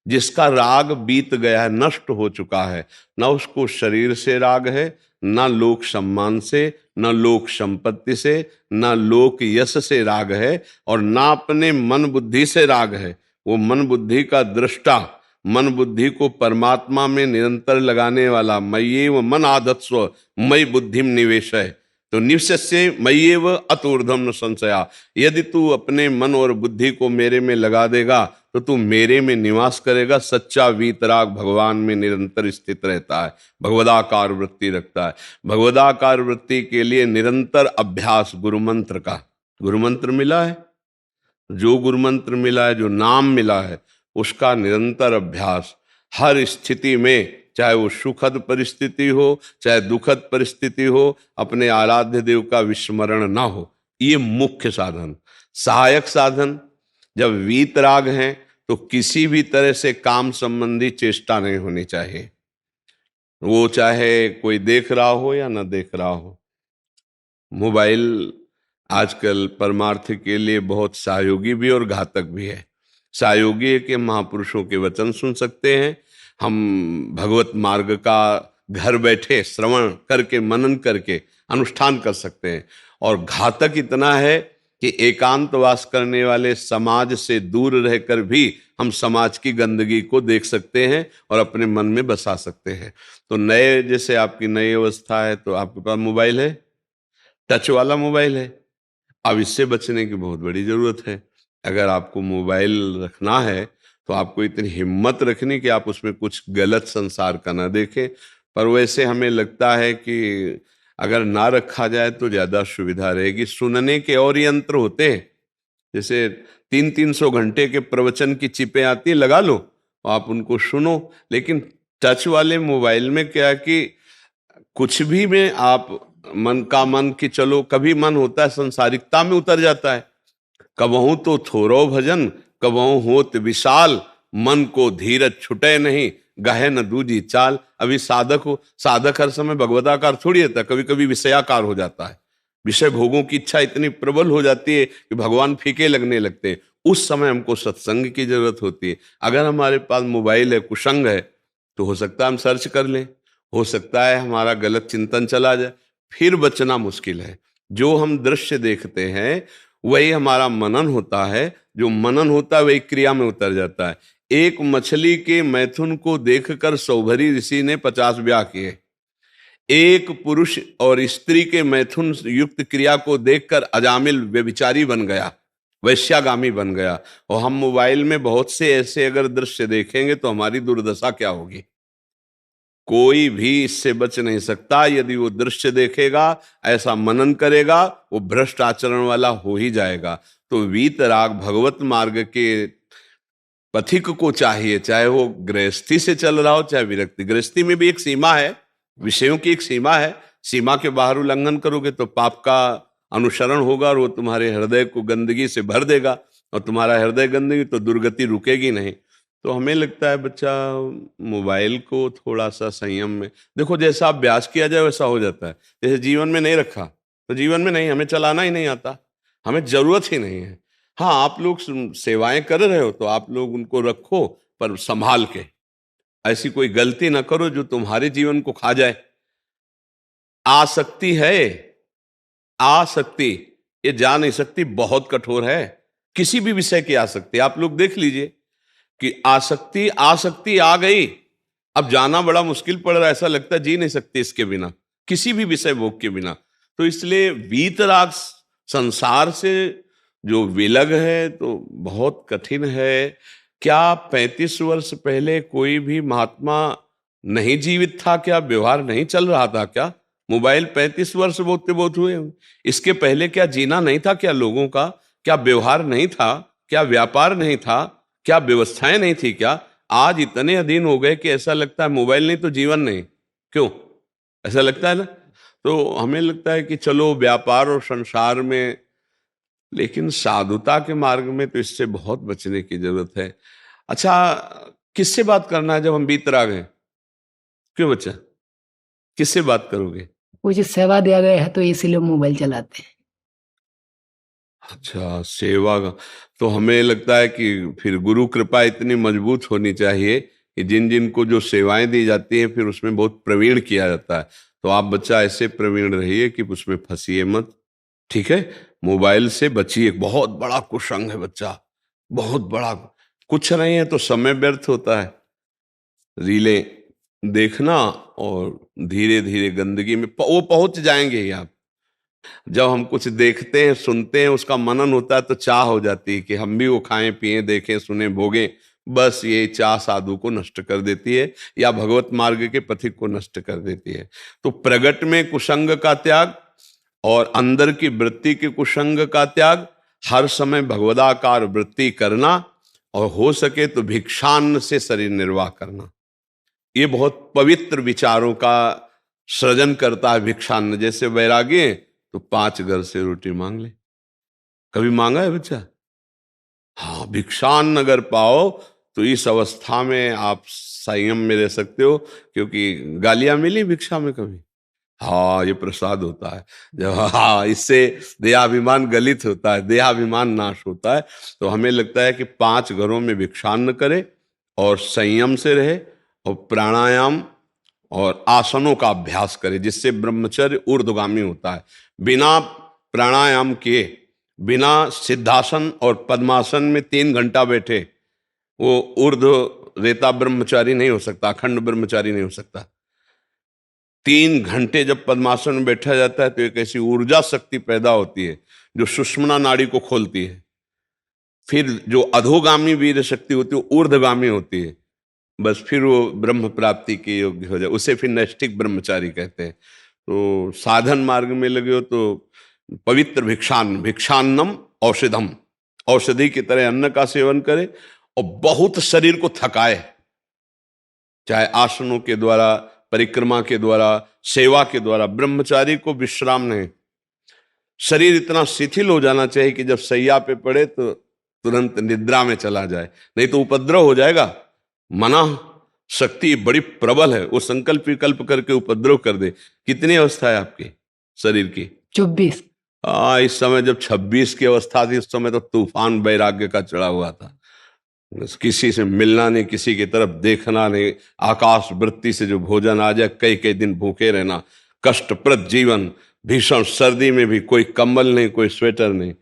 जिसका राग बीत गया है, नष्ट हो चुका है, न उसको शरीर से राग है, न लोक सम्मान से, न लोक संपत्ति से, न लोक यश से राग है, और न अपने मन बुद्धि से राग है। वो मन बुद्धि का दृष्टा, मन बुद्धि को परमात्मा में निरंतर लगाने वाला, मय्येव मन आधत्स्व मयि बुद्धिम निवेशय, तो निवस्य मय्येव अतोर्धम न संशया। यदि तू अपने मन और बुद्धि को मेरे में लगा देगा तो तू मेरे में निवास करेगा। सच्चा वीतराग भगवान में निरंतर स्थित रहता है, भगवदाकार वृत्ति रखता है। भगवदाकार वृत्ति के लिए निरंतर अभ्यास गुरु मंत्र का। गुरु मंत्र मिला है, जो गुरु मंत्र मिला है, जो नाम मिला है, उसका निरंतर अभ्यास हर स्थिति में, चाहे वो सुखद परिस्थिति हो, चाहे दुखद परिस्थिति हो, अपने आराध्य देव का विस्मरण ना हो। ये मुख्य साधन। सहायक साधन, जब वीतराग हैं तो किसी भी तरह से काम संबंधी चेष्टा नहीं होनी चाहिए, वो चाहे कोई देख रहा हो या ना देख रहा हो। मोबाइल आजकल परमार्थ के लिए बहुत सहयोगी भी और घातक भी है। सहयोगी है कि महापुरुषों के वचन सुन सकते हैं, हम भगवत मार्ग का घर बैठे श्रवण करके, मनन करके अनुष्ठान कर सकते हैं। और घातक इतना है कि एकांतवास करने वाले समाज से दूर रहकर भी हम समाज की गंदगी को देख सकते हैं और अपने मन में बसा सकते हैं। तो नए, जैसे आपकी नई अवस्था है, तो आपके पास मोबाइल है, टच वाला मोबाइल है। अब इससे बचने की बहुत बड़ी जरूरत है। अगर आपको मोबाइल रखना है तो आपको इतनी हिम्मत रखनी कि आप उसमें कुछ गलत संसार का ना देखें। पर वैसे हमें लगता है कि अगर ना रखा जाए तो ज्यादा सुविधा रहेगी। सुनने के और यंत्र होते हैं, जैसे 300-300 घंटे के प्रवचन की चिपें आती है, लगा लो, आप उनको सुनो। लेकिन टच वाले मोबाइल में क्या कि कुछ भी में आप मन का मन की, चलो कभी मन होता है संसारिकता में उतर जाता है। कबहू तो थोरो भजन, कबहू होत विशाल, मन को धीरज छुटे नहीं, गहे न दूजी चाल। अभी साधक हो, साधक हर समय भगवदाकार थोड़ी रहता, कभी कभी विषयाकार हो जाता है। विषय भोगों की इच्छा इतनी प्रबल हो जाती है कि भगवान फीके लगने लगते हैं। उस समय हमको सत्संग की जरूरत होती है। अगर हमारे पास मोबाइल है, कुसंग है, तो हो सकता है हम सर्च कर लें, हो सकता है हमारा गलत चिंतन चला जाए, फिर बचना मुश्किल है। जो हम दृश्य देखते हैं वही हमारा मनन होता है, जो मनन होता है वही क्रिया में उतर जाता है। एक मछली के मैथुन को देखकर सौभरी ऋषि ने 50 ब्याह किए। एक पुरुष और स्त्री के मैथुन युक्त क्रिया को देखकर अजामिल व्यभिचारी बन गया, वैश्यागामी बन गया। और हम मोबाइल में बहुत से ऐसे अगर दृश्य देखेंगे तो हमारी दुर्दशा क्या होगी। कोई भी इससे बच नहीं सकता। यदि वो दृश्य देखेगा, ऐसा मनन करेगा, वो भ्रष्ट आचरण वाला हो ही जाएगा। तो वीतराग भगवत मार्ग के पथिक को चाहिए, चाहे वो गृहस्थी से चल रहा हो चाहे विरक्ति। गृहस्थी में भी एक सीमा है, विषयों की एक सीमा है। सीमा के बाहर उल्लंघन करोगे तो पाप का अनुसरण होगा और वो तुम्हारे हृदय को गंदगी से भर देगा, और तुम्हारा हृदय गंदगी तो दुर्गति रुकेगी नहीं। तो हमें लगता है बच्चा मोबाइल को थोड़ा सा संयम में देखो, जैसा अभ्यास किया जाए वैसा हो जाता है। जैसे जीवन में नहीं रखा तो जीवन में नहीं, हमें चलाना ही नहीं आता, हमें जरूरत ही नहीं है। हाँ, आप लोग सेवाएं कर रहे हो तो आप लोग उनको रखो, पर संभाल के, ऐसी कोई गलती ना करो जो तुम्हारे जीवन को खा जाए। आसक्ति है, आसक्ति, ये जा नहीं सकती, बहुत कठोर है। किसी भी विषय की आसक्ति आप लोग देख लीजिए कि आसक्ति आसक्ति आ गई, अब जाना बड़ा मुश्किल पड़ रहा है, ऐसा लगता है जी नहीं सकते इसके बिना, किसी भी विषय भोग के बिना। तो इसलिए वीतराग संसार से जो विलग है तो बहुत कठिन है। क्या 35 वर्ष पहले कोई भी महात्मा नहीं जीवित था? क्या व्यवहार नहीं चल रहा था? क्या मोबाइल 35 वर्ष बहुत हुए? इसके पहले क्या जीना नहीं था क्या लोगों का? क्या व्यवहार नहीं था? क्या व्यापार नहीं था? क्या व्यवस्थाएं नहीं थी? क्या आज इतने अधीन हो गए कि ऐसा लगता है मोबाइल नहीं तो जीवन नहीं? क्यों ऐसा लगता है ना? तो हमें लगता है कि चलो व्यापार और संसार में, लेकिन साधुता के मार्ग में तो इससे बहुत बचने की जरूरत है। अच्छा, किससे बात करना है जब हम वीतराग हैं? क्यों बच्चा, किससे बात करोगे?
मुझे सेवा दिया गया है तो इसीलिए मोबाइल चलाते हैं।
अच्छा, सेवा का तो हमें लगता है कि फिर गुरु कृपा इतनी मजबूत होनी चाहिए कि जिन जिन को जो सेवाएं दी जाती हैं फिर उसमें बहुत प्रवीण किया जाता है। तो आप बच्चा ऐसे प्रवीण रहिए कि उसमें फंसिए मत, ठीक है? मोबाइल से बचिए, बहुत बड़ा कुसंग है बच्चा, बहुत बड़ा। कुछ नहीं है तो समय व्यर्थ होता है, रीलें देखना, और धीरे धीरे गंदगी में वो पहुंच जाएंगे ही आप। जब हम कुछ देखते हैं सुनते हैं उसका मनन होता है तो चाह हो जाती है कि हम भी वो खाएं पिएं देखें सुने भोगें। बस ये चाह साधु को नष्ट कर देती है या भगवत मार्ग के पथिक को नष्ट कर देती है। तो प्रगट में कुसंग का त्याग और अंदर की वृत्ति के कुसंग का त्याग, हर समय भगवदाकार वृत्ति करना, और हो सके तो भिक्षान्न से शरीर निर्वाह करना। ये बहुत पवित्र विचारों का सृजन करता है भिक्षान्न। जैसे वैरागी तो 5 घर से रोटी मांग ले, कभी मांगा है बच्चा? हाँ, भिक्षान्न अगर पाओ तो इस अवस्था में आप संयम में रह सकते हो, क्योंकि गालियां मिली भिक्षा में कभी? हाँ, ये प्रसाद होता है जब, हाँ, इससे देहाभिमान गलित होता है, देहाभिमान नाश होता है। तो हमें लगता है कि 5 घरों में भिक्षान्न करे और संयम से रहे और प्राणायाम और आसनों का अभ्यास करे, जिससे ब्रह्मचर्य ऊर्ध्वगामी होता है। बिना प्राणायाम किए, बिना सिद्धासन और पद्मासन में 3 घंटा बैठे वो ऊर्ध्व रेता ब्रह्मचारी नहीं हो सकता, अखंड ब्रह्मचारी नहीं हो सकता। 3 घंटे जब पद्मासन में बैठा जाता है तो एक ऐसी ऊर्जा शक्ति पैदा होती है जो सुषुम्ना नाड़ी को खोलती है। फिर जो अधोगामी वीर शक्ति होती है वो ऊर्ध्वगामी होती है, बस फिर वो ब्रह्म प्राप्ति के योग्य हो जाए, उसे फिर नैष्ठिक ब्रह्मचारी कहते हैं। तो साधन मार्ग में लगे हो तो पवित्र भिक्षान्नम औषधम, औषधि की तरह अन्न का सेवन करे और बहुत शरीर को थकाए, चाहे आसनों के द्वारा, परिक्रमा के द्वारा, सेवा के द्वारा। ब्रह्मचारी को विश्राम नहीं, शरीर इतना शिथिल हो जाना चाहिए कि जब सैया पे पड़े तो तुरंत निद्रा में चला जाए, नहीं तो उपद्रव हो जाएगा। मना शक्ति बड़ी प्रबल है, वो संकल्प विकल्प करके उपद्रव कर दे। कितनी अवस्था है आपकी शरीर की?
24।
इस समय जब 26 की अवस्था थी उस समय तो तूफान वैराग्य का चढ़ा हुआ था। किसी से मिलना नहीं, किसी की तरफ देखना नहीं, आकाश वृत्ति से जो भोजन आ जाए कई कई दिन भूखे रहना, कष्टप्रद जीवन, भीषण सर्दी में भी कोई कंबल नहीं, कोई स्वेटर नहीं,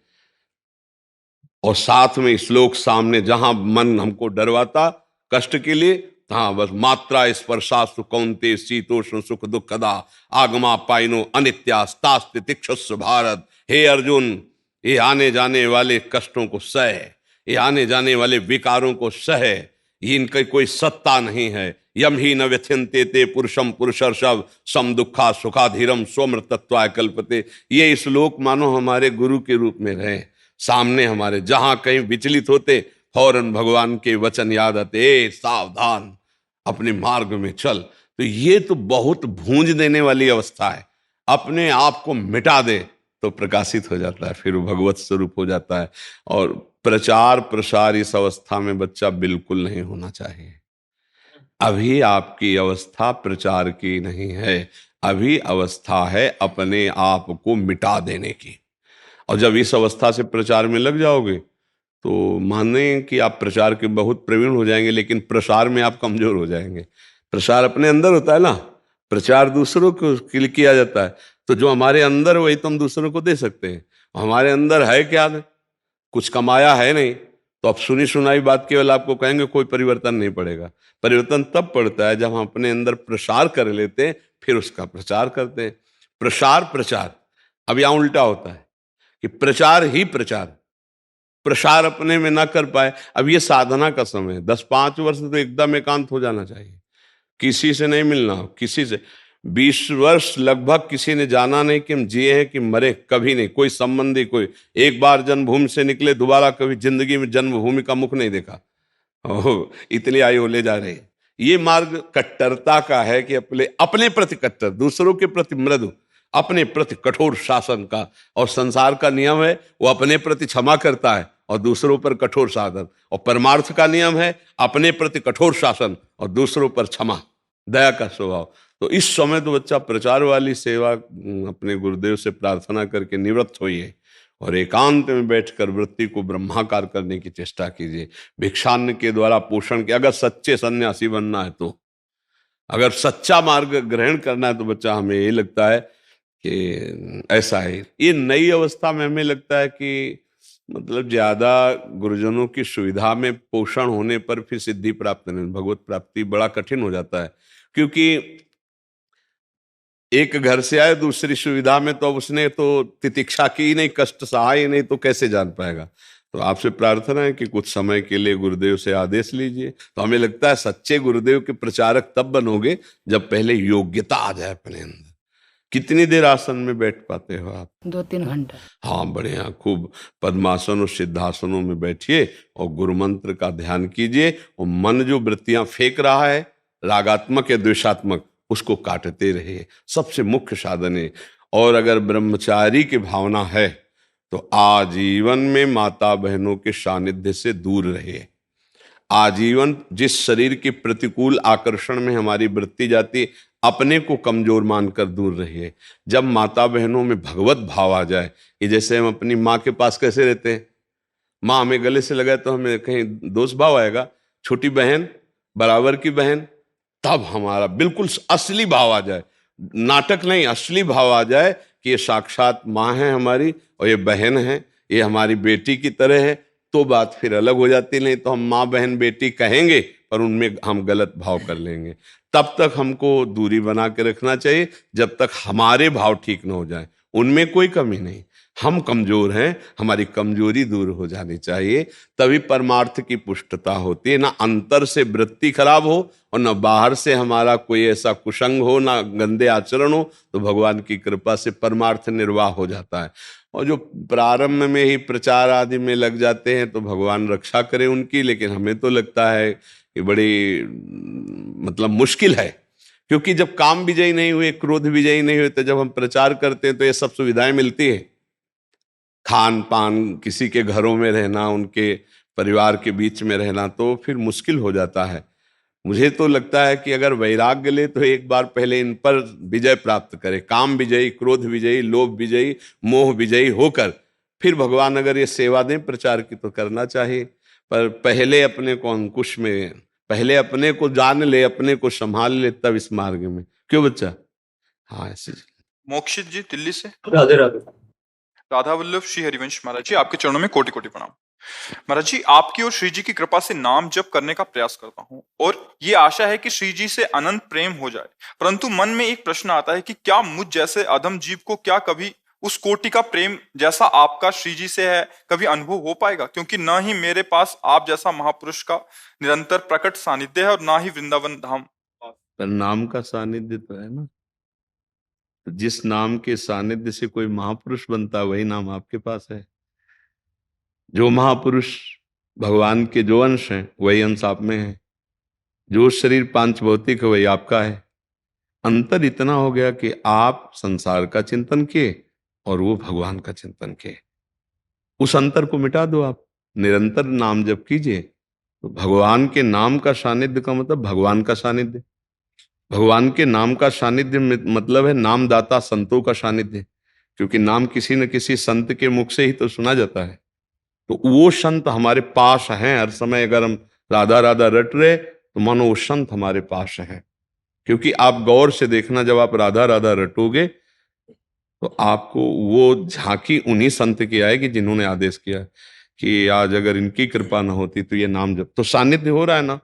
और साथ में श्लोक सामने, जहां मन हमको डरवाता कष्ट के लिए, हाँ बस मात्रा स्पर्शास्तु कौन्ते शीतोष्ण सुख दुखदा आगमा पाइनो अनित्यास्तास्ति तिक्षुस्व भारत। हे अर्जुन, ये आने जाने वाले कष्टों को सह, ये आने जाने वाले विकारों को सह, ये इनकी कोई सत्ता नहीं है। यम ही न व्यथ्यन्ते ते पुरुषम पुरुषर्षभ सम दुखा सुखाधीरम स्वमृतत्वाय कल्पते। ये श्लोक मानो हमारे गुरु के रूप में रहे सामने हमारे, जहां कहीं विचलित होते फौरन भगवान के वचन याद आते, ए सावधान, अपने मार्ग में चल। तो ये तो बहुत भूंज देने वाली अवस्था है, अपने आप को मिटा दे, तो प्रकाशित हो जाता है, फिर वो भगवत स्वरूप हो जाता है। और प्रचार प्रसार इस अवस्था में बच्चा बिल्कुल नहीं होना चाहिए। अभी आपकी अवस्था प्रचार की नहीं है, अभी अवस्था है अपने आप को मिटा देने की। और जब इस अवस्था से प्रचार में लग जाओगे तो माने कि आप प्रचार के बहुत प्रवीण हो जाएंगे, लेकिन प्रसार में आप कमजोर हो जाएंगे। प्रसार अपने अंदर होता है ना, प्रचार दूसरों को के लिए किया जाता है। तो जो हमारे अंदर वही तो हम दूसरों को दे सकते हैं। हमारे अंदर है क्या, कुछ कमाया है नहीं, तो अब सुनी सुनाई बात केवल आपको कहेंगे, कोई परिवर्तन नहीं पड़ेगा। परिवर्तन तब पड़ता है जब हम अपने अंदर प्रसार कर लेते हैं, फिर उसका प्रचार करते हैं। प्रसार प्रचार, अब यहाँ उल्टा होता है कि प्रचार ही प्रचार, प्रसार अपने में ना कर पाए। अब ये साधना का समय है, 10-5 वर्ष तो एकदम एकांत हो जाना चाहिए, किसी से नहीं मिलना, किसी से। 20 वर्ष लगभग किसी ने जाना नहीं कि हम जिए हैं कि मरे, कभी नहीं। कोई संबंधी, कोई एक बार जन्मभूमि से निकले, दोबारा कभी जिंदगी में जन्मभूमि का मुख नहीं देखा। ओह, इतनी आयु ले जा रही है। ये मार्ग कट्टरता का है कि अपने अपने प्रति कट्टर, दूसरों के प्रति मृदु, अपने प्रति कठोर शासन का। और संसार का नियम है वो अपने प्रति क्षमा करता है और दूसरों पर कठोर शासन। और परमार्थ का नियम है अपने प्रति कठोर शासन और दूसरों पर क्षमा, दया का स्वभाव। तो इस समय तो बच्चा प्रचार वाली सेवा अपने गुरुदेव से प्रार्थना करके निवृत्त होइए और एकांत में बैठकर वृत्ति को ब्रह्माकार करने की चेष्टा कीजिए। भिक्षान्न के द्वारा पोषण के, अगर सच्चे सन्यासी बनना है तो, अगर सच्चा मार्ग ग्रहण करना है तो बच्चा, हमें ये लगता है कि ऐसा है। ये नई अवस्था में हमें लगता है कि मतलब ज्यादा गुरुजनों की सुविधा में पोषण होने पर फिर सिद्धि प्राप्त नहीं, भगवत प्राप्ति बड़ा कठिन हो जाता है। क्योंकि एक घर से आए दूसरी सुविधा में, तो उसने तो तितिक्षा की ही नहीं, कष्ट सहा ही नहीं, तो कैसे जान पाएगा। तो आपसे प्रार्थना है कि कुछ समय के लिए गुरुदेव से आदेश लीजिए। तो हमें लगता है सच्चे गुरुदेव के प्रचारक तब बनोगे जब पहले योग्यता आ जाए अपने अंदर। कितनी देर आसन में बैठ पाते हो आप?
2-3 घंटा।
हाँ, बढ़िया, खूब पद्मासन और सिद्धासनों में बैठिए और गुरु मंत्र का ध्यान कीजिए। और मन जो वृत्तियां फेंक रहा है, रागात्मक या द्वेषात्मक, उसको काटते रहिए, सबसे मुख्य साधन है। और अगर ब्रह्मचारी की भावना है तो आजीवन में माता बहनों के सानिध्य से दूर रहिए। आजीवन जिस शरीर के प्रतिकूल आकर्षण में हमारी वृत्ति जाती, अपने को कमजोर मानकर दूर रहिए। जब माता बहनों में भगवत भाव आ जाए, कि जैसे हम अपनी माँ के पास कैसे रहते हैं, माँ हमें गले से लगाए तो हमें कहीं दोष भाव आएगा, छोटी बहन, बराबर की बहन, तब हमारा बिल्कुल असली भाव आ जाए, नाटक नहीं, असली भाव आ जाए कि ये साक्षात माँ है हमारी और ये बहन है, ये हमारी बेटी की तरह है, तो बात फिर अलग हो जाती। नहीं तो हम माँ बहन बेटी कहेंगे पर उनमें हम गलत भाव कर लेंगे। तब तक हमको दूरी बना के रखना चाहिए जब तक हमारे भाव ठीक न हो जाए। उनमें कोई कमी नहीं, हम कमजोर हैं, हमारी कमजोरी दूर हो जानी चाहिए, तभी परमार्थ की पुष्टता होती है। ना अंतर से वृत्ति खराब हो और ना बाहर से हमारा कोई ऐसा कुसंग हो, ना गंदे आचरण हो, तो भगवान की कृपा से परमार्थ निर्वाह हो जाता है। और जो प्रारंभ में ही प्रचार आदि में लग जाते हैं तो भगवान रक्षा करे उनकी, लेकिन हमें तो लगता है कि बड़ी मतलब मुश्किल है। क्योंकि जब काम विजयी नहीं हुए, क्रोध विजयी नहीं हुए, तो जब हम प्रचार करते हैं तो ये सब सुविधाएं मिलती है, खान पान, किसी के घरों में रहना, उनके परिवार के बीच में रहना, तो फिर मुश्किल हो जाता है। मुझे तो लगता है कि अगर वैराग्य ले तो एक बार पहले इन पर विजय प्राप्त करे, काम विजयी, क्रोध विजयी, लोभ विजयी, मोह विजयी होकर फिर भगवान अगर ये सेवा दें प्रचार की तो करना चाहिए। पर पहले अपने को अंकुश में, पहले अपने को जान ले, अपने को संभाल ले, तब इस मार्ग में। क्यों बच्चा? हाँ, ऐसे।
मोक्षित जी दिल्ली से।
राधे राधे।
राधा वल्लभ श्री हरिवंश महाराज जी, आपके चरणों में कोटि कोटि प्रणाम। महाराज जी, आपकी और श्री जी की कृपा से नाम जप करने का प्रयास करता हूँ और ये आशा है कि श्री जी से अनंत प्रेम हो जाए, परंतु मन में एक प्रश्न आता है कि क्या मुझ जैसे अधम जीव को क्या कभी उस कोटि का प्रेम जैसा आपका श्री जी से है कभी अनुभव हो पाएगा? क्योंकि न ही मेरे पास आप जैसा महापुरुष का निरंतर प्रकट सानिध्य है और ना ही वृंदावन धाम।
पर नाम का सानिध्य तो है ना, जिस नाम के सानिध्य से कोई महापुरुष बनता है वही नाम आपके पास है। जो महापुरुष भगवान के जो अंश हैं वही अंश आप में है। जो शरीर पांच भौतिक है वही आपका है। अंतर इतना हो गया कि आप संसार का चिंतन किए और वो भगवान का चिंतन किए। उस अंतर को मिटा दो, आप निरंतर नाम जप कीजिए तो भगवान के नाम का सानिध्य का मतलब भगवान का सानिध्य। भगवान के नाम का सानिध्य मतलब है नामदाता संतों का सानिध्य, क्योंकि नाम किसी न किसी संत के मुख से ही तो सुना जाता है। तो वो संत हमारे पास हैं हर समय। अगर हम राधा राधा रट रहे तो मानो वो संत हमारे पास हैं। क्योंकि आप गौर से देखना, जब आप राधा राधा रटोगे तो आपको वो झांकी उन्हीं संत की आएगी जिन्होंने आदेश किया कि आज अगर इनकी कृपा न होती तो ये नाम जप। तो सानिध्य हो रहा है ना।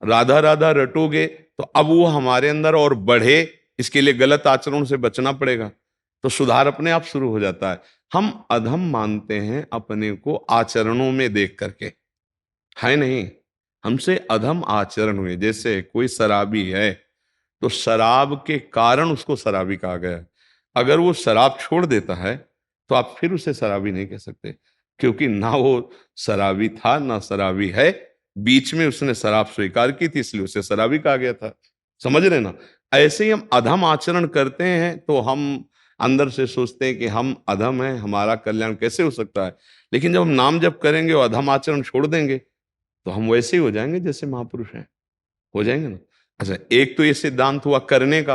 राधा राधा रटोगे तो अब वो हमारे अंदर और बढ़े, इसके लिए गलत आचरण से बचना पड़ेगा। तो सुधार अपने आप शुरू हो जाता है। हम अधम मानते हैं अपने को आचरणों में देख करके, है नहीं। हमसे अधम आचरण हुए। जैसे कोई शराबी है तो शराब के कारण उसको शराबी कहा गया। अगर वो शराब छोड़ देता है तो आप फिर उसे शराबी नहीं कह सकते, क्योंकि ना वो शराबी था ना शराबी है, बीच में उसने शराब स्वीकार की थी इसलिए उसे शराबी कहा गया था। समझ रहे ना। ऐसे ही हम अधम आचरण करते हैं तो हम अंदर से सोचते हैं कि हम अधम हैं, हमारा कल्याण कैसे हो सकता है। लेकिन जब हम नाम जप करेंगे और अधम आचरण छोड़ देंगे तो हम वैसे ही हो जाएंगे जैसे महापुरुष हैं, हो जाएंगे ना। अच्छा, एक तो ये सिद्धांत हुआ करने का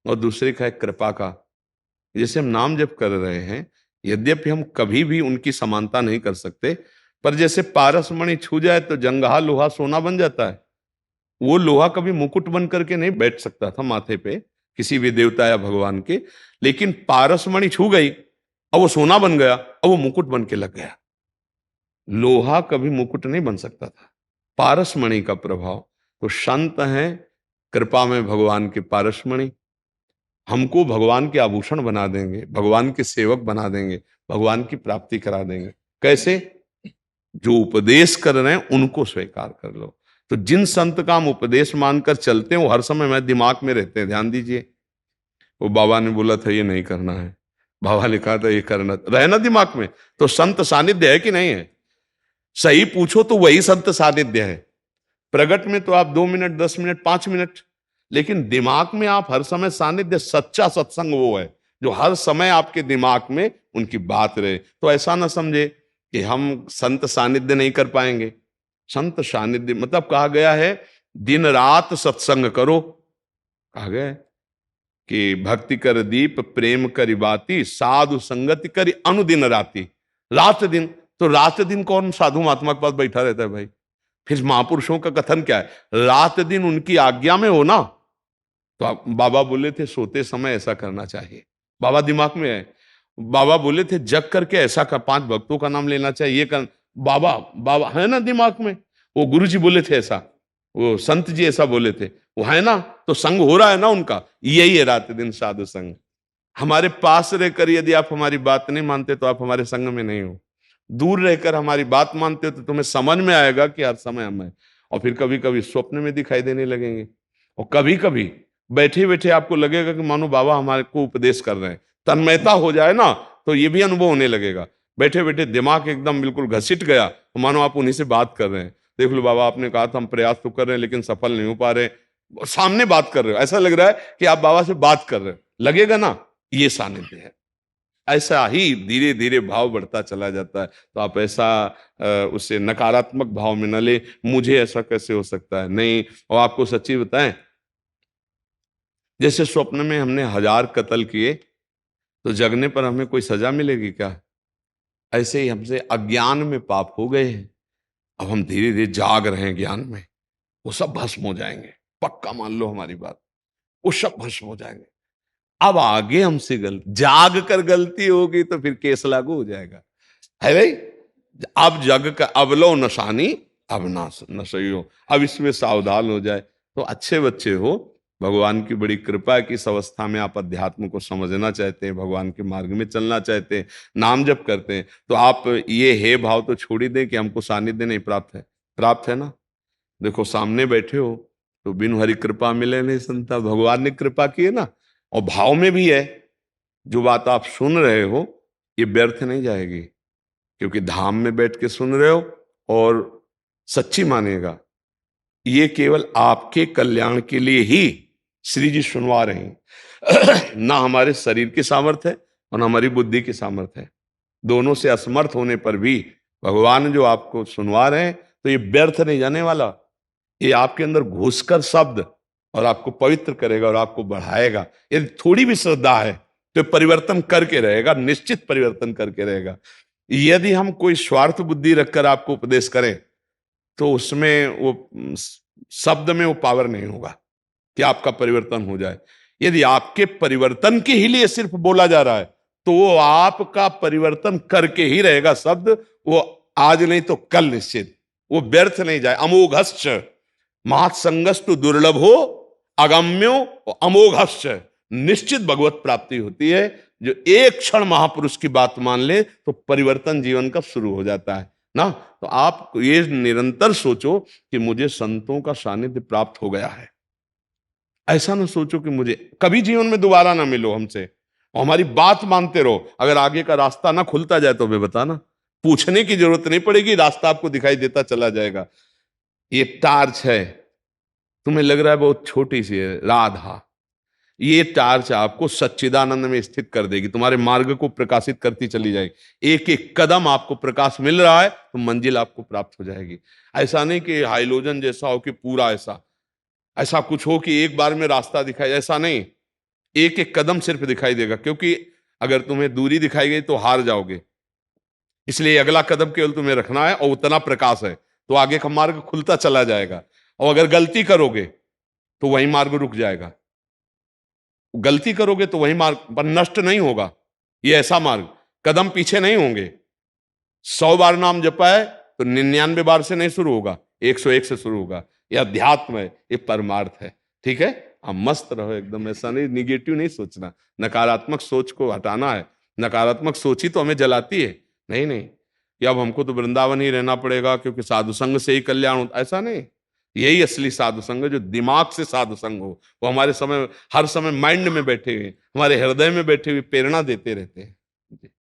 और दूसरे का है कृपा का। जैसे हम नाम जप कर रहे हैं, यद्यपि हम कभी भी उनकी समानता नहीं कर सकते, पर जैसे पारसमणि छू जाए तो जंगहा लोहा सोना बन जाता है। वो लोहा कभी मुकुट बन करके नहीं बैठ सकता था माथे पे किसी भी देवता या भगवान के, लेकिन पारसमणि छू गई और वो सोना बन गया और वो मुकुट बन के लग गया। लोहा कभी मुकुट नहीं बन सकता था, पारसमणि का प्रभाव। तो संत हैं कृपा में भगवान के पारसमणि, हमको भगवान के आभूषण बना देंगे, भगवान के सेवक बना देंगे, भगवान की प्राप्ति करा देंगे। कैसे? जो उपदेश कर रहे हैं उनको स्वीकार कर लो। तो जिन संत का हम उपदेश मानकर चलते हैं वो हर समय मेरे दिमाग में रहते हैं। ध्यान दीजिए, वो बाबा ने बोला था ये नहीं करना है, बाबा ने कहा था ये करना, रहना दिमाग में। तो संत सानिध्य है कि नहीं है? सही पूछो तो वही संत सानिध्य है। प्रगट में तो आप 2 मिनट 10 मिनट 5 मिनट, लेकिन दिमाग में आप हर समय सानिध्य। सच्चा सत्संग वो है जो हर समय आपके दिमाग में उनकी बात रहे। तो ऐसा ना समझे कि हम संत सानिध्य नहीं कर पाएंगे। संत सानिध्य मतलब कहा गया है दिन रात सत्संग करो। कहा गया है कि भक्ति कर दीप प्रेम करी बाती, साधु संगति करी अनुदिन राती। रात दिन, तो रात दिन कौन साधु महात्मा के पास बैठा रहता है भाई? फिर महापुरुषों का कथन क्या है? रात दिन उनकी आज्ञा में हो ना। तो आप बाबा बोले थे सोते समय ऐसा करना चाहिए, बाबा दिमाग में है। बाबा बोले थे जग करके ऐसा कर, 5 भक्तों का नाम लेना चाहिए, ये कर, बाबा बाबा है ना दिमाग में। वो गुरु जी बोले थे ऐसा, वो संत जी ऐसा बोले थे, वो है ना। तो संग हो रहा है ना उनका, यही है रात दिन साधु संग। हमारे पास रहकर यदि आप हमारी बात नहीं मानते तो आप हमारे संग में नहीं हो। दूर रहकर हमारी बात मानते हो तो तुम्हें समझ में आएगा कि हर समय हम हैं। और फिर कभी कभी स्वप्न में दिखाई देने लगेंगे, और कभी कभी बैठे बैठे आपको लगेगा कि मानो बाबा हमारे को उपदेश कर रहे हैं। तन्मयता हो जाए ना तो ये भी अनुभव होने लगेगा। बैठे बैठे दिमाग एकदम बिल्कुल घसीट गया तो मानो आप उन्हीं से बात कर रहे हैं। देख लो बाबा आपने कहा था हम प्रयास तो कर रहे हैं लेकिन सफल नहीं हो पा रहे, सामने बात कर रहे हो, ऐसा लग रहा है कि आप बाबा से बात कर रहे हो, लगेगा ना। ये सानिध्य है। ऐसा ही धीरे धीरे भाव बढ़ता चला जाता है। तो आप ऐसा उससे नकारात्मक भाव में न ले, मुझे ऐसा कैसे हो सकता है, नहीं। और आपको सच्ची बताएं, जैसे स्वप्न में हमने 1000 कत्ल किए तो जगने पर हमें कोई सजा मिलेगी क्या? ऐसे ही हमसे अज्ञान में पाप हो गए हैं, अब हम धीरे धीरे जाग रहे हैं ज्ञान में, वो सब भस्म हो जाएंगे। पक्का मान लो हमारी बात, वो सब भस्म हो जाएंगे। अब आगे हमसे जाग कर गलती होगी तो फिर केस लागू हो जाएगा, है भाई। अब जग का अब लो नशानी, अब ना सही हो, अब इसमें सावधान हो जाए। तो अच्छे बच्चे हो, भगवान की बड़ी कृपा की इस अवस्था में आप अध्यात्म को समझना चाहते हैं, भगवान के मार्ग में चलना चाहते हैं, नाम जप करते हैं, तो आप ये हे भाव तो छोड़ ही दें कि हमको सानिध्य नहीं प्राप्त है। प्राप्त है ना। देखो सामने बैठे हो तो बिन हरि कृपा मिले नहीं संता, भगवान ने कृपा की है ना। और भाव में भी है, जो बात आप सुन रहे हो ये व्यर्थ नहीं जाएगी, क्योंकि धाम में बैठ के सुन रहे हो और सच्ची मानेगा। ये केवल आपके कल्याण के लिए ही श्री जी सुनवा रहे हैं। ना हमारे शरीर की सामर्थ्य है, और हमारी बुद्धि की सामर्थ्य है। दोनों से असमर्थ होने पर भी भगवान जो आपको सुनवा रहे हैं, तो ये व्यर्थ नहीं जाने वाला। ये आपके अंदर घुसकर शब्द और आपको पवित्र करेगा और आपको बढ़ाएगा। यदि थोड़ी भी श्रद्धा है तो परिवर्तन करके रहेगा, निश्चित परिवर्तन करके रहेगा। यदि हम कोई स्वार्थ बुद्धि रखकर आपको उपदेश करें तो उसमें वो शब्द में वो पावर नहीं होगा कि आपका परिवर्तन हो जाए। यदि आपके परिवर्तन के ही लिए सिर्फ बोला जा रहा है तो वो आपका परिवर्तन करके ही रहेगा शब्द। वो आज नहीं तो कल निश्चित, वो व्यर्थ नहीं जाए। अमोघश्च महत्संगस्तु दुर्लभो अगम्यो अमोघश्च, निश्चित भगवत प्राप्ति होती है। जो एक क्षण महापुरुष की बात मान ले तो परिवर्तन जीवन का शुरू हो जाता है ना। तो आप ये निरंतर सोचो कि मुझे संतों का सानिध्य प्राप्त हो गया है। ऐसा ना सोचो कि मुझे कभी जीवन में दोबारा ना मिलो हमसे, और हमारी बात मानते रहो। अगर आगे का रास्ता ना खुलता जाए तो वे बताना, पूछने की जरूरत नहीं पड़ेगी, रास्ता आपको दिखाई देता चला जाएगा। ये टार्च है, तुम्हें लग रहा है बहुत छोटी सी है, राधा, ये टार्च आपको सच्चिदानंद में स्थित कर देगी, तुम्हारे मार्ग को प्रकाशित करती चली जाएगी। एक एक कदम आपको प्रकाश मिल रहा है तो मंजिल आपको प्राप्त हो जाएगी। ऐसा नहीं कि हाइलोजन जैसा हो कि पूरा ऐसा कुछ हो कि एक बार में रास्ता दिखाई, ऐसा नहीं। एक एक कदम सिर्फ दिखाई देगा, क्योंकि अगर तुम्हें दूरी दिखाई गई तो हार जाओगे। इसलिए अगला कदम केवल तुम्हें रखना है और उतना प्रकाश है तो आगे का मार्ग खुलता चला जाएगा। और अगर गलती करोगे तो वही मार्ग रुक जाएगा। गलती करोगे तो वही मार्ग पर नष्ट नहीं होगा। ये ऐसा मार्ग, कदम पीछे नहीं होंगे। 100 बार नाम जपा है तो 99 बार से नहीं शुरू होगा, 101 से शुरू होगा। यह अध्यात्म है, ये परमार्थ है। ठीक है, आप मस्त रहो एकदम। ऐसा नहीं, निगेटिव नहीं सोचना, नकारात्मक सोच को हटाना है। नकारात्मक सोच ही तो हमें जलाती है। नहीं नहीं कि अब हमको तो वृंदावन ही रहना पड़ेगा क्योंकि साधु संग से ही कल्याण होता, ऐसा नहीं। यही असली साधु संग है, जो दिमाग से साधु संग हो। वो हमारे समय हर समय माइंड में बैठे हुए, हमारे हृदय में बैठे हुए प्रेरणा देते रहते हैं।